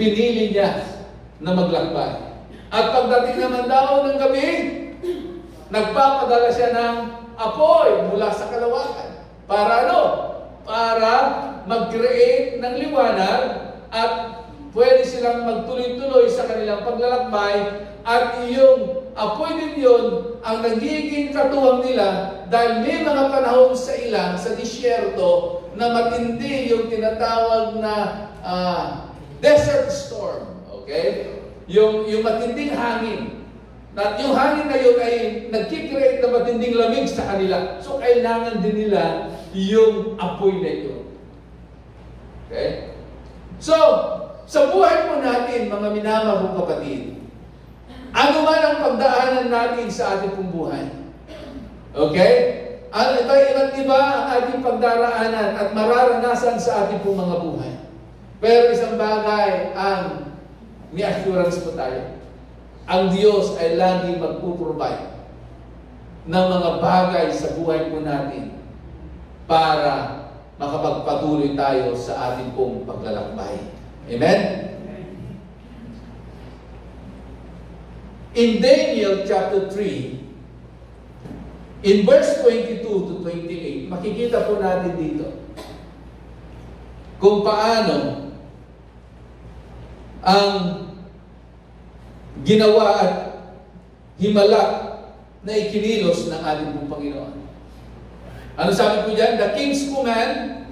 [SPEAKER 3] pinili niya na maglakbay. At pagdating naman daw ng gabi, nagpapadala siya ng apoy mula sa kalawakan. Para ano? Para mag-create ng liwanag at pwede silang magtuloy-tuloy sa kanilang paglalakbay. At yung apoy din yun ang nagiging katuwang nila dahil may mga panahon sa ilang, sa disyerto, na matindi yung tinatawag na desert storm. Okay? Yung matinding hangin. At yung hangin na yun ay nagkikreate na matinding lamig sa kanila. So, kailangan din nila yung apoy na yun. Okay? So, sa buhay po natin, mga minamahal kapatid, Ano man ang pagdaanan natin sa ating pong buhay. Okay? Iba't iba ang ating pagdaraanan at mararanasan sa ating pong mga buhay. Pero isang bagay ang may assurance po tayo. Ang Diyos ay lagi magpuprovide ng mga bagay sa buhay po natin para makapagpatuloy tayo sa ating pong paglalakbay. Amen? In Daniel chapter 3, in verse 22 to 28, makikita po natin dito kung paano ang ginawa at himala na ikinilos ng ating pong Panginoon. Ano sabi po dyan? The king's command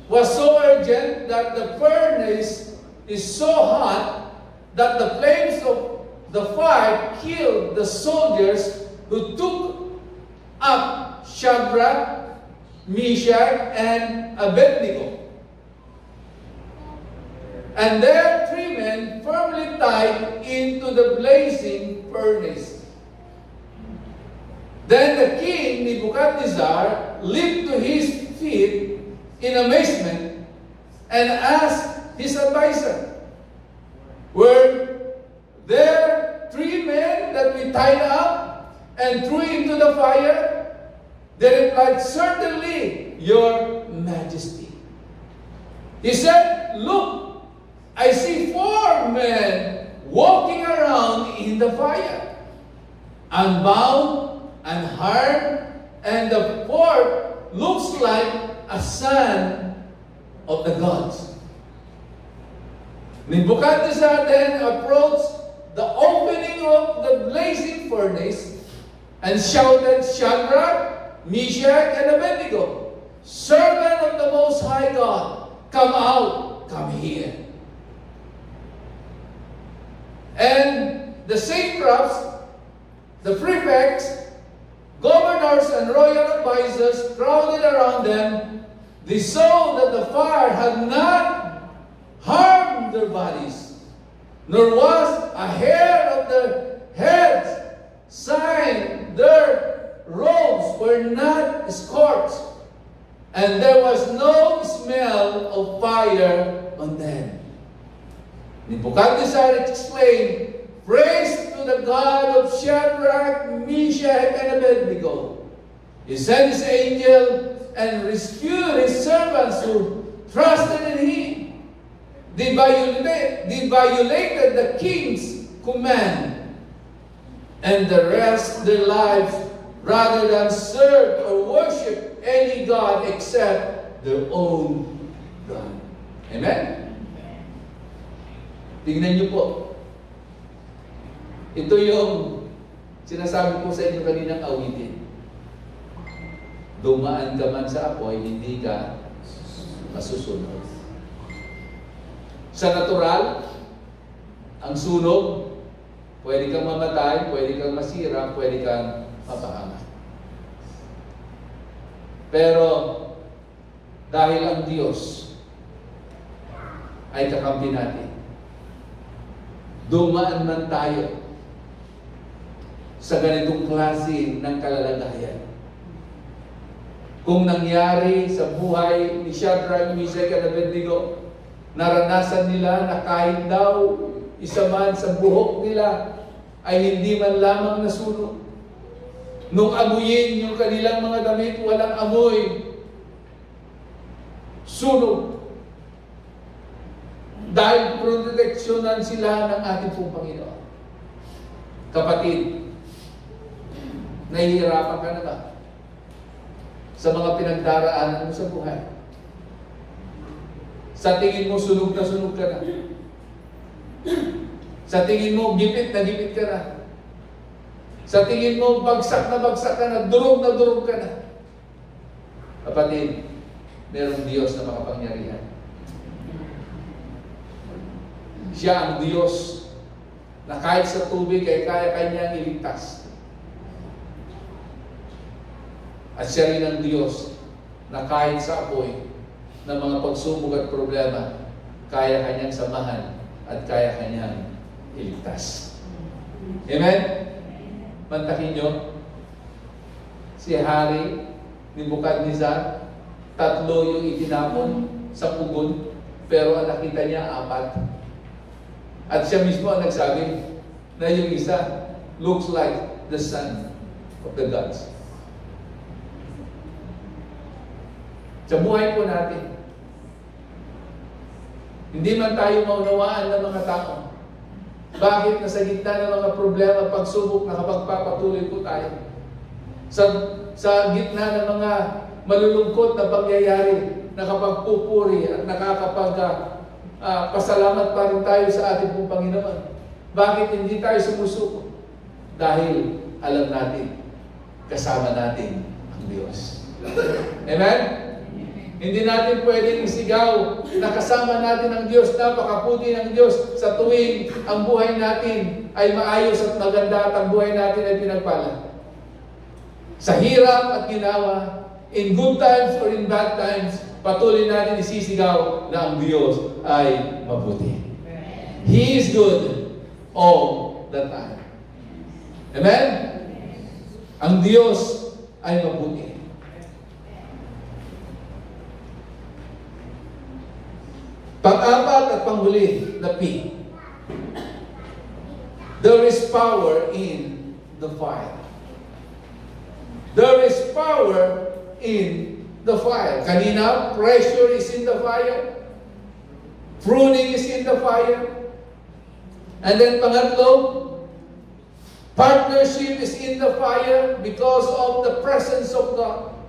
[SPEAKER 3] was so urgent that the furnace is so hot that the flames of the fire killed the soldiers who took up Shadrach, Meshach, and Abednego. And there 3 men firmly tied into the blazing furnace. Then the king, Nebuchadnezzar, leaped to his feet in amazement and asked his advisor, "Were there 3 men that we tied up and threw into the fire?" They replied, "Certainly, your majesty." He said, "Look, I see 4 men walking around in the fire, unbound, unharmed, and the 4th looks like a son of the gods." Nebuchadnezzar then approached the opening of the blazing furnace and shouted, "Shadrach, Meshach, and Abednego, servant of the Most High God, come out, come here." And the satraps, the prefects, governors, and royal advisors crowded around them. They saw that the fire had not harmed their bodies, nor was a hair of their heads sign. Their robes were not scorched, and there was no smell of fire on them. Nebuchadnezzar exclaimed, "Praise to the God of Shadrach, Meshach, and Abednego." He sent his angel and rescued his servants who trusted in him. They violated the king's command and the rest their lives rather than serve or worship any god except their own God. Amen? Tingnan niyo po. Ito yung sinasabi ko sa inyo kaninang awitin. Dumaan ka man sa apoy, hindi ka masusunod. Sa natural, ang sunog, pwede kang mamatay, pwede kang masira, pwede kang mapahamak. Pero, dahil ang Diyos ay kakampi natin, dumaan man tayo sa ganitong klase ng kalalagayan. Kung nangyari sa buhay ni Shadrach, Meshach, and Abednego, naranasan nila na kahit daw isa man sa buhok nila ay hindi man lamang nasunog. Nung amuyin yung kanilang mga damit, walang amoy. Sunog. Dahil proteksyonan sila ng ating pong Panginoon. Kapatid, nahihirapan ka na ba sa mga pinagdaraanan mo sa buhay? Sa tingin mo, sunog ka na. Sa tingin mo, gipit na ka na. Sa tingin mo, bagsak ka na, durog ka na. Kapatid, merong Diyos na makapangyarihan. Siya ang Diyos na kahit sa tubig ay kaya kanyang iligtas. At siya rin ang Diyos na kahit sa apoy ng mga pagsubok at problema, kaya kanyang samahan at kaya kanyang iligtas. Amen? Mantakin nyo, si Hari Nebukadnezar, 3 yung itinapon sa pugon, pero ang nakita niya 4. At siya mismo ang nagsabi na yung isa looks like the son of the gods. Sa buhay po natin, hindi man tayo maunawaan ng mga tao. Bakit nasa gitna ng mga problema at pagsubok nakapagpapatuloy po tayo? Sa gitna ng mga malulungkot na pangyayari, nakapagpupuri at pasalamat pa rin tayo sa ating pong Panginoon. Bakit hindi tayo sumusuko? Dahil alam natin, kasama natin ang Diyos. Amen? Hindi natin pwedeng isigaw na kasama natin ang Diyos, napakaputi ng Diyos sa tuwing ang buhay natin ay maayos at maganda at ang buhay natin ay pinagpala. Sa hirap at ginawa, in good times or in bad times, patuloy natin isisigaw na ang Diyos ay mabuti. He is good all the time. Amen? Ang Diyos ay mabuti. Pang-apat at panghuli na P. There is power in the fire. There is power in the fire. Kanina, pressure is in the fire. Pruning is in the fire. And then pangatlo, partnership is in the fire because of the presence of God.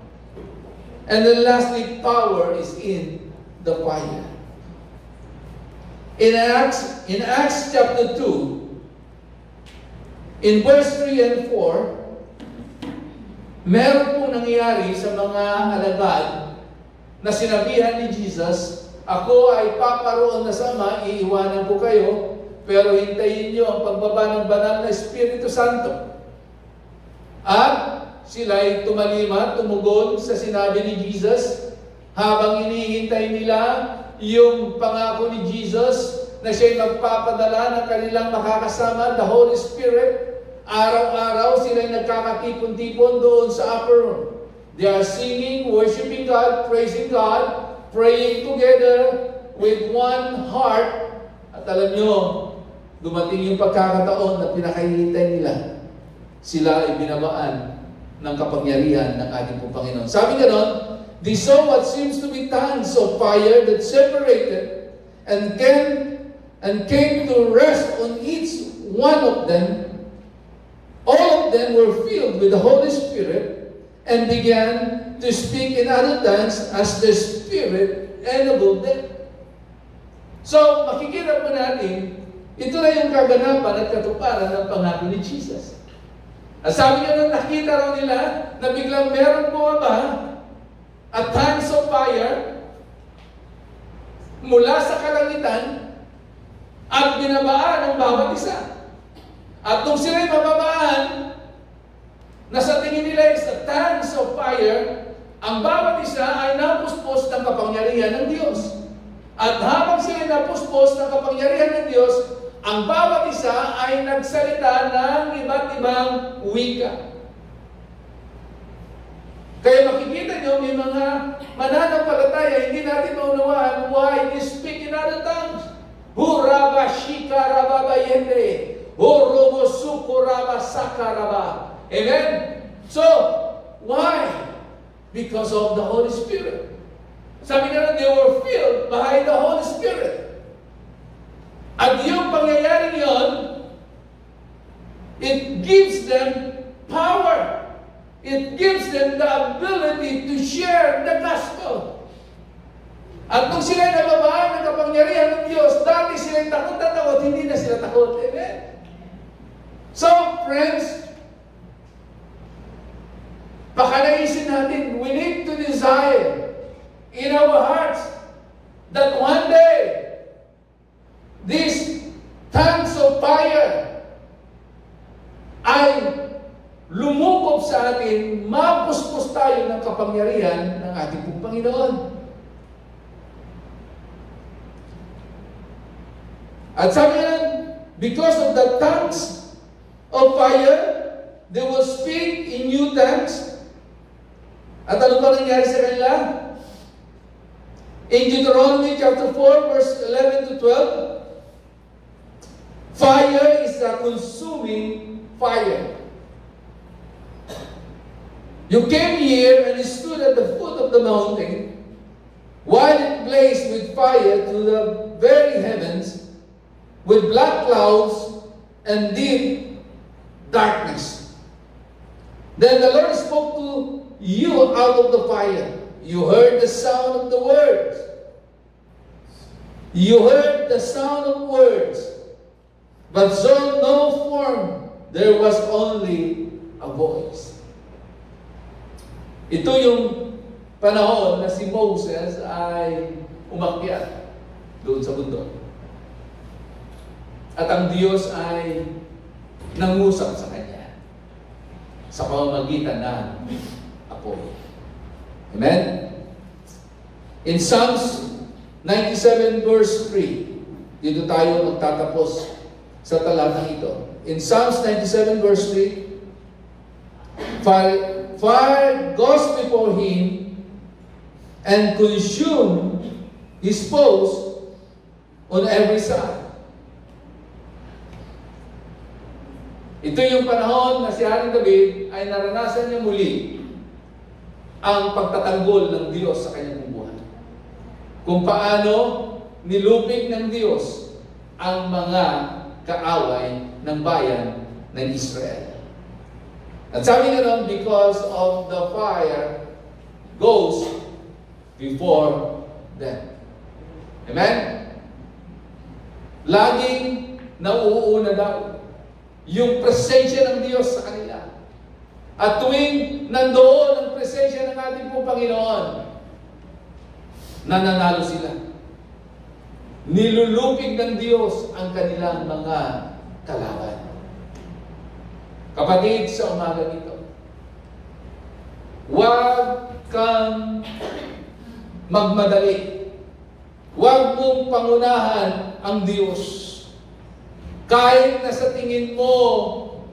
[SPEAKER 3] And then lastly, power is in the fire. In Acts chapter 2, in verse 3 and 4, meron pong nangyari sa mga alagad na sinabihan ni Jesus, ako ay paparoon na sa Ama, iiwanan ko kayo, pero hintayin niyo ang pagbaba ng banal na Espiritu Santo. At sila ay tumalima, tumugon sa sinabi ni Jesus, habang inihintay nila yung pangako ni Jesus na siya'y magpapadala ng kanilang makakasama, the Holy Spirit. Araw-araw sila'y nagkakatipon-tipon doon sa upper room. They are singing, worshiping God, praising God, praying together with one heart. At alam nyo, dumating yung pagkakataon na pinakahihintay nila. Sila ay binabaan ng kapangyarihan ng ating pong Panginoon. Sabi ganon, they saw what seems to be tongues of fire that separated and came to rest on each one of them. All of them were filled with the Holy Spirit and began to speak in other tongues as the Spirit enabled them. So, makikita po natin, ito na yung kaganapan at katuparan ng pangako ni Jesus. At sabi nga nung nakita raw nila na biglang meron bumaba at tongues of fire mula sa kalangitan at binabaan ng bawat isa. At nung sila'y mababaan, na sa tingin nila is the tongues of fire, ang bawat isa ay napuspos ng kapangyarihan ng Diyos. At habang sila'y napuspos ng kapangyarihan ng Diyos, ang bawat isa ay nagsalita ng iba't ibang wika. Kaya makikita nyo, may mga mananampalataya, hindi natin maunawaan why they speak in other tongues. Huraba shika rababa yende. Hurobo sukuraba sakaraba. Amen? So, why? Because of the Holy Spirit. Sabi nga, they were filled by the Holy Spirit. At yung pangyayari yon, it gives them power. It gives them the ability to share the gospel. At nung sila nababaan ng kapangyarihan ng Diyos, dati sila takot na takot, hindi na sila takot. Amen? So, friends, pakanaisin natin, we need to desire in our hearts that one day, these tongues of fire ay lumukob sa atin, mapuspos tayo ng kapangyarihan ng ating pong Panginoon. At sabi nga, because of the tongues of fire. They will speak in new tongues. At ano ba nangyari sa kanila? In Deuteronomy chapter 4, verse 11 to 12, fire is a consuming fire. You came here and stood at the foot of the mountain, while it blazed with fire to the very heavens, with black clouds and deep darkness. Then the Lord spoke to you out of the fire. You heard the sound of the words. You heard the sound of words, but saw no form. There was only a voice. Ito yung panahon na si Moses ay umakyat doon sa bundok. At ang Diyos ay nangusap sa kanya sa pamamagitan ng apoy. Amen? In Psalms 97 verse 3, dito tayo magtatapos sa talatang ito. In Psalms 97 verse 3, fire goes before him and consume his foes on every side. Ito yung panahon na si Haring David ay naranasan niya muli ang pagtatanggol ng Diyos sa kanyang buhay. Kung paano nilupig ng Diyos ang mga kaaway ng bayan ng Israel. At sabi nga nun, because of the fire goes before them. Amen? Laging nauuna daw yung presensya ng Diyos sa kanila. At tuwing nandoon ang presensya ng ating pong Panginoon, nananalo sila. Nilulupig ng Diyos ang kanilang mga kalaban. Kapatid, sa umaga nito, huwag kang magmadali. Huwag mong pangunahan ang Diyos. Kahit na sa tingin mo,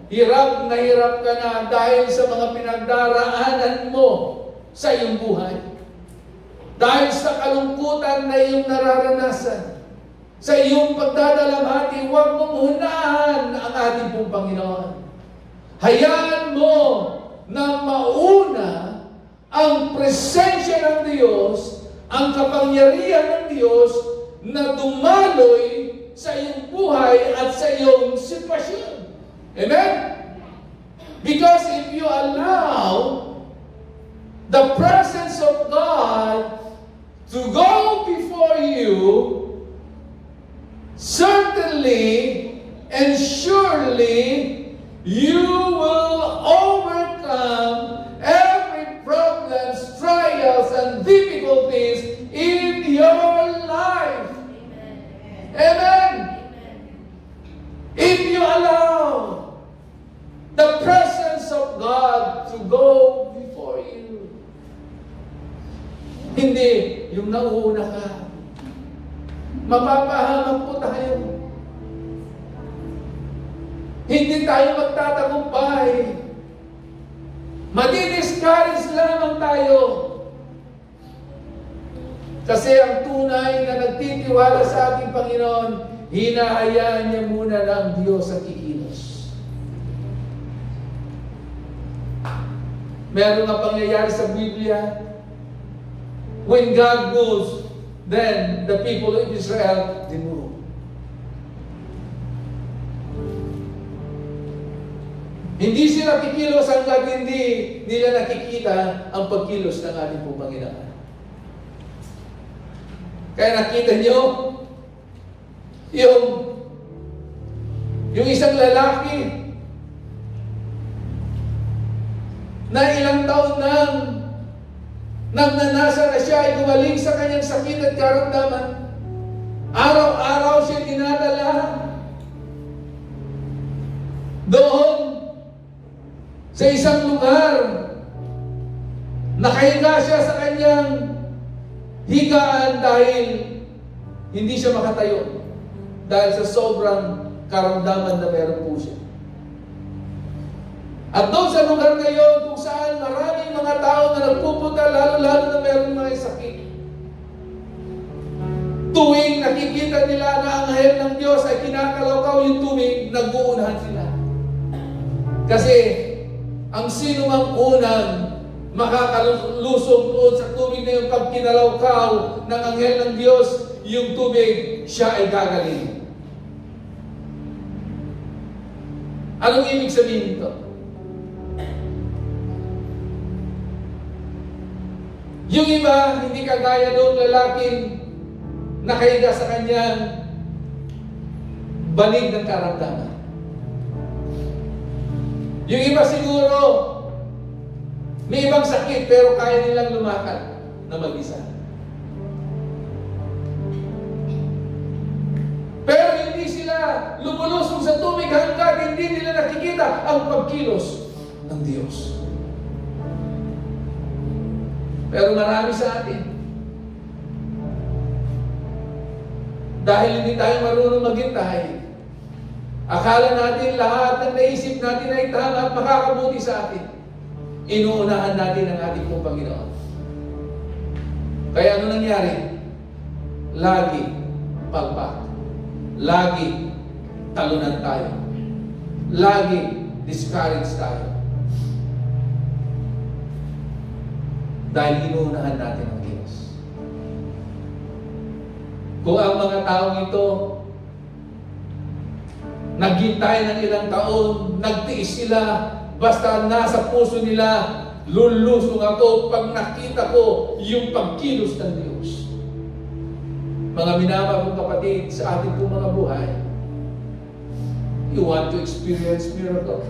[SPEAKER 3] hirap na hirap ka na dahil sa mga pinagdaraanan mo sa iyong buhay. Dahil sa kalungkutan na iyong nararanasan, sa iyong pagdadalamhati, huwag mong hunahan ang ating pong Panginoon. Hayaan mo na mauna ang presensya ng Diyos, ang kapangyarihan ng Diyos na dumaloy sa iyong buhay at sa iyong sitwasyon. Amen? Because if you allow the presence of God to go before you, certainly and surely you will overcome every problem, trials, and difficulties in your life. Amen. If you allow the presence of God to go before you. Hindi yung nauuna ka. Mapapahamak po tayo. Hindi tayo magtatagumpay. Madi-discourage lamang tayo. Kasi ang tunay na nagtitiwala sa ating Panginoon, hinahayaan niya muna na ang Diyos ang kikilos. Meron nga pangyayari sa Biblia, when God moves, then the people of Israel, they move. Hindi sila kikilos hanggat hindi nila nakikita ang pagkilos ng ating pong Panginoon. Kaya nakita nyo, yung isang lalaki na ilang taon nang nagnanasa na siya ay gumaling sa kanyang sakit at karamdaman. Araw-araw siya dinadala doon sa isang lugar. Nakahiga siya sa kanyang higaan dahil hindi siya makatayo dahil sa sobrang karamdaman na meron po siya. At doon sa lugar na yun, kung saan maraming mga tao na nagpupunta, lalo-lalo na mayroong mga sakit. Tuwing nakikita nila na ang anghel ng Diyos ay kinakalawkaw yung tubig, nag-uunahan sila. Kasi ang sino mang unang makakalusong doon sa tubig na yung pag kinalawkaw ng anghel ng Diyos, yung tubig, siya ay gagaling. Anong ibig sabihin nito? Yung iba, hindi kagaya noong lalaking nakahiga sa kanyang banig ng karamdaman. Yung iba siguro, may ibang sakit pero kaya nilang lumakad na mag-isa. Pero hindi sila lumulusong sa tubig hanggang hindi nila nakikita ang pagkilos ng Diyos. Pero marami sa atin, dahil hindi tayo marunong maghintay, akala natin lahat ng naisip natin ay tama at makakabuti sa atin. Inuunahan natin ang ating pong Panginoon. Kaya ano nangyari? Lagi palpak. Lagi talunan tayo. Lagi discouraged tayo. Dahil inuunahan natin ang Diyos. Kung ang mga taong ito naghintay ng ilang taon, nagtiis sila, basta nasa puso nila, lulusong ako pag nakita ko yung pagkilos ng Diyos. Mga minamahal kong kapatid, sa ating pong mga buhay, you want to experience miracle?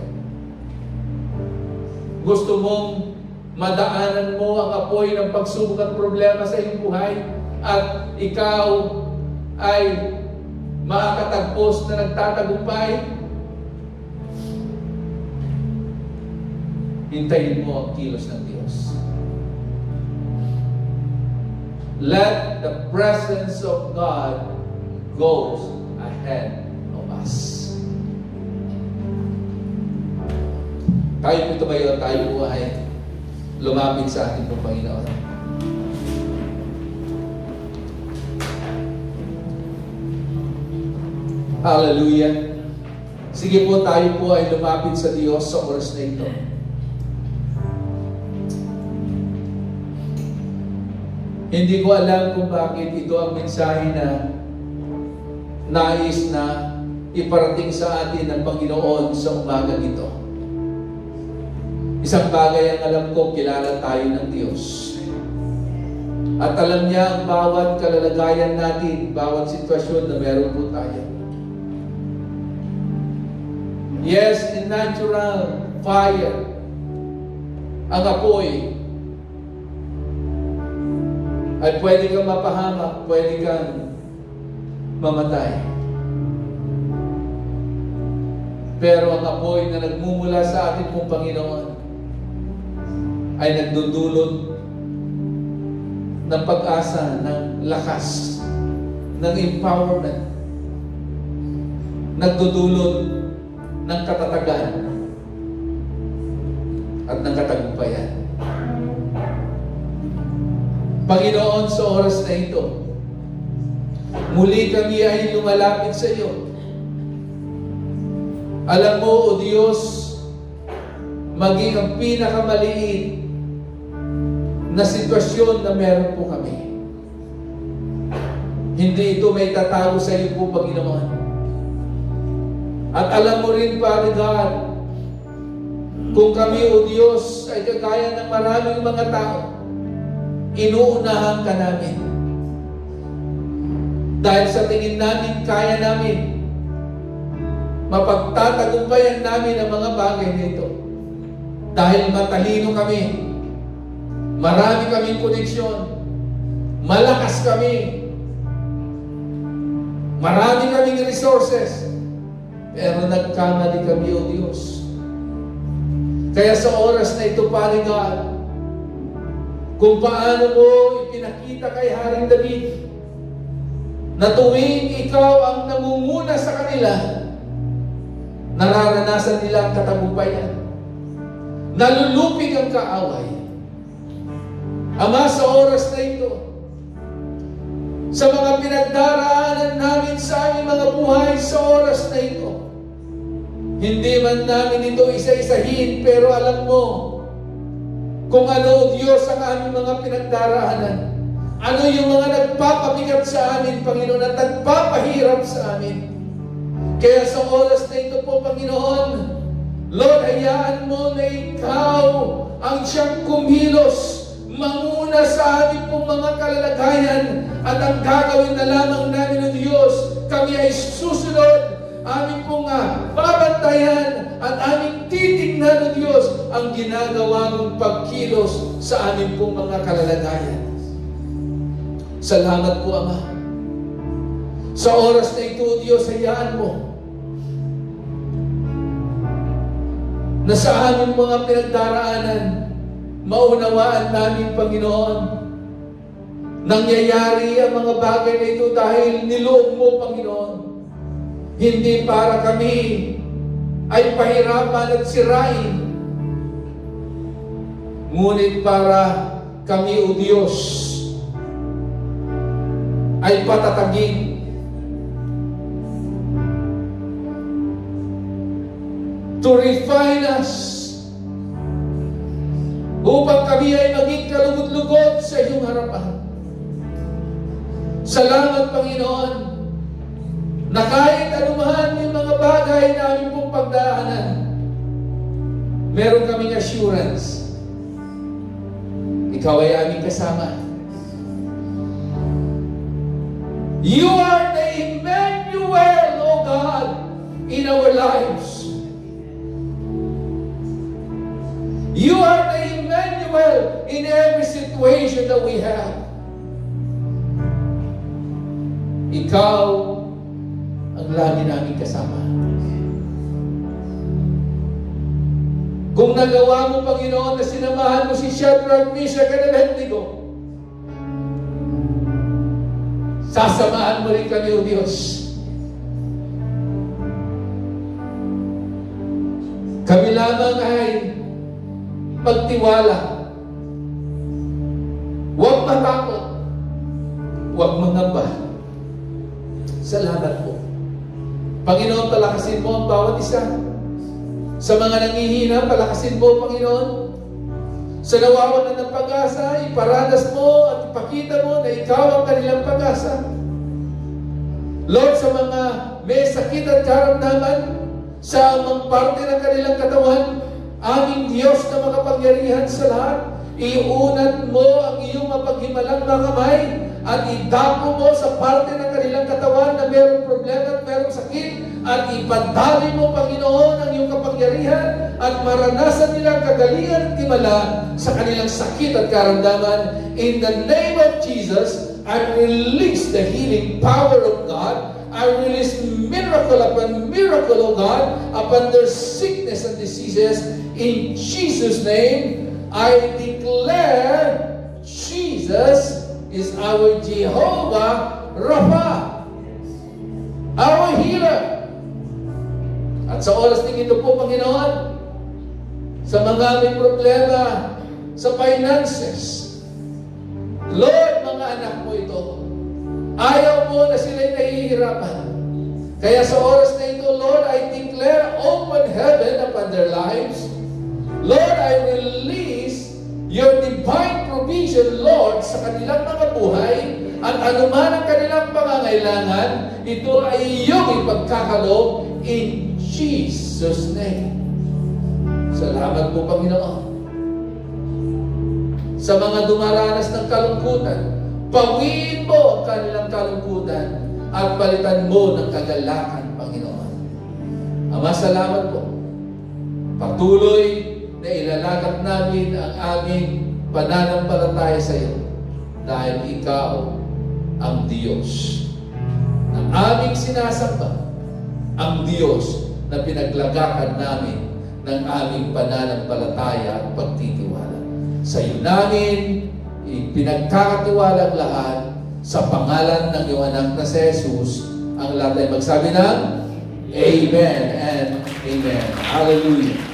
[SPEAKER 3] Gusto mong madaanan mo ang apoy ng pagsubok at problema sa iyong buhay at ikaw ay makakatagpos na nagtatagumpay? Hintayin mo ang kilos ng Diyos. Let the presence of God goes ahead of us. Tayo po tumayo, tayo po ay lumapit sa ating pong Panginoon. Hallelujah. Sige po, tayo po ay lumapit sa Diyos sa oras na ito. Hindi ko alam kung bakit ito ang mensahe na nais na iparating sa atin ng Panginoon sa umaga nito. Isang bagay ang alam ko, kilala tayo ng Diyos. At alam niya ang bawat kalalagayan natin, bawat sitwasyon na meron po tayo. Yes, in natural fire, ang apoy, ay pwede kang mapahamak, pwede kang mamatay. Pero ang apoy na nagmumula sa ating pong Panginoon ay nagdudulot ng pag-asa, ng lakas, ng empowerment, nagdudulot ng katatagan at ng katagumpayan. Panginoon, sa oras na ito, muli kami ay lumalapit sa iyo. Alam mo, O Diyos, maging ang pinakamaliit na sitwasyon na meron po kami, hindi ito may tatago sa iyo po, Panginoon. At alam mo rin, Father God, kung kami, O Diyos, ay kagaya ng maraming mga tao, inuunahan ka namin. Dahil sa tingin namin, kaya namin, mapagtatagumpayan namin ang mga bagay nito. Dahil matalino kami, marami kaming koneksyon, malakas kami, marami kaming resources, pero nagkamali kami, O Diyos. Kaya sa oras na ito, Father God, kung paano mo ipinakita kay Haring David na tuwing ikaw ang namumuna sa kanila, nararanasan nila ang katagumpayan. nalulupig ang kaaway. Ama, sa oras na ito, sa mga pinagdaraanan namin sa aming mga buhay sa oras na ito, hindi man namin ito isa-isahin, pero alam mo kung ano, Diyos, ang aming mga pinagdaraanan. Ano yung mga nagpapabigat sa amin, Panginoon, at nagpapahirap sa amin. Kaya sa oras na ito po, Panginoon, Lord, hayaan mo na Ikaw ang siyang kumilos, manguna sa aming pong mga kalalagayan, at ang gagawin na lamang namin ng Diyos, kami ay susunod, aming pong babantayan, at aming titignan ng Diyos ang ginagawa mong pagkilos sa aming pong mga kalalagayan. Salamat po, Ama. Sa oras na ito, Diyos, hayaan mo na sa aming mga pinagdaraanan, maunawaan namin, Panginoon, nangyayari ang mga bagay na ito dahil niloob mo, Panginoon. Hindi para kami ay pahirapan at sirain, ngunit para kami, O Diyos, ay patatagin. To refine us, upang kami ay maging kalugod-lugod sa iyong harapan. Salamat, Panginoon, na kahit anuman yung mga bagay na aming pong pagdaanan, meron kaming assurance. Ikaw ay aming kasama. You are the Emmanuel, O God, in our lives. You are the Emmanuel in every situation that we have. Ikaw ang lagi namin kasama. Kung nagawa mo, Panginoon, na sinamahan mo si Shadrach, Meshach, and Abednego, sasamahan mo rin kami, O Diyos. Kami lamang ay magtiwala. Huwag matakot. Huwag mangamba. Salamat po. Panginoon, palakasin mo ang bawat isa. Sa mga nangihina, palakasin mo, Panginoon. Sa nawawalan ng pag-asa, iparanas mo at ipakita mo na ikaw ang kanilang pag-asa. Lord, sa mga may sakit at karamdaman, sa amang parte ng kanilang katawan, aming Diyos na makapangyarihan sa lahat, iunat mo ang iyong mapaghimalang na kamay at idapo mo sa parte ng kanilang katawan na mayroong problema at mayroong sakit, at ipadali mo, Panginoon, ang iyong kapangyarihan at maranasan nila ang kagalingan at himala sa kanilang sakit at karamdaman. In the name of Jesus, I release the healing power of God. I release miracle upon miracle, O God, upon their sickness and diseases. In Jesus' name, I declare Jesus is our Jehovah Rapha, our healer. At sa oras din ito po, Panginoon, sa mga may problema sa finances, Lord, mga anak mo ito, ayaw mo na sila'y nahihirapan. Kaya sa oras na ito, Lord, I declare open heaven upon their lives. Lord, I release your divine provision, Lord, sa kanilang mga buhay, at anuman ang kanilang pangangailangan, ito ay iyong ipagkakaloob in Jesus' name. Salamat po, Panginoon. Sa mga dumaranas ng kalungkutan, pawiin mo ang kanilang kalungkutan at palitan mo ng kagalakan, Panginoon. Ama, salamat po. Patuloy na ilalagak namin ang aming pananampalataya sa iyo dahil ikaw ang Diyos na aming sinasamba, ang Diyos na pinaglagakan namin ng aming pananampalataya at pagtitiwala. Sa iyo namin pinagkakatiwala ang lahat sa pangalan ng iyong anak na si Jesus. Ang lahat ay magsabi ng Amen and Amen. Hallelujah.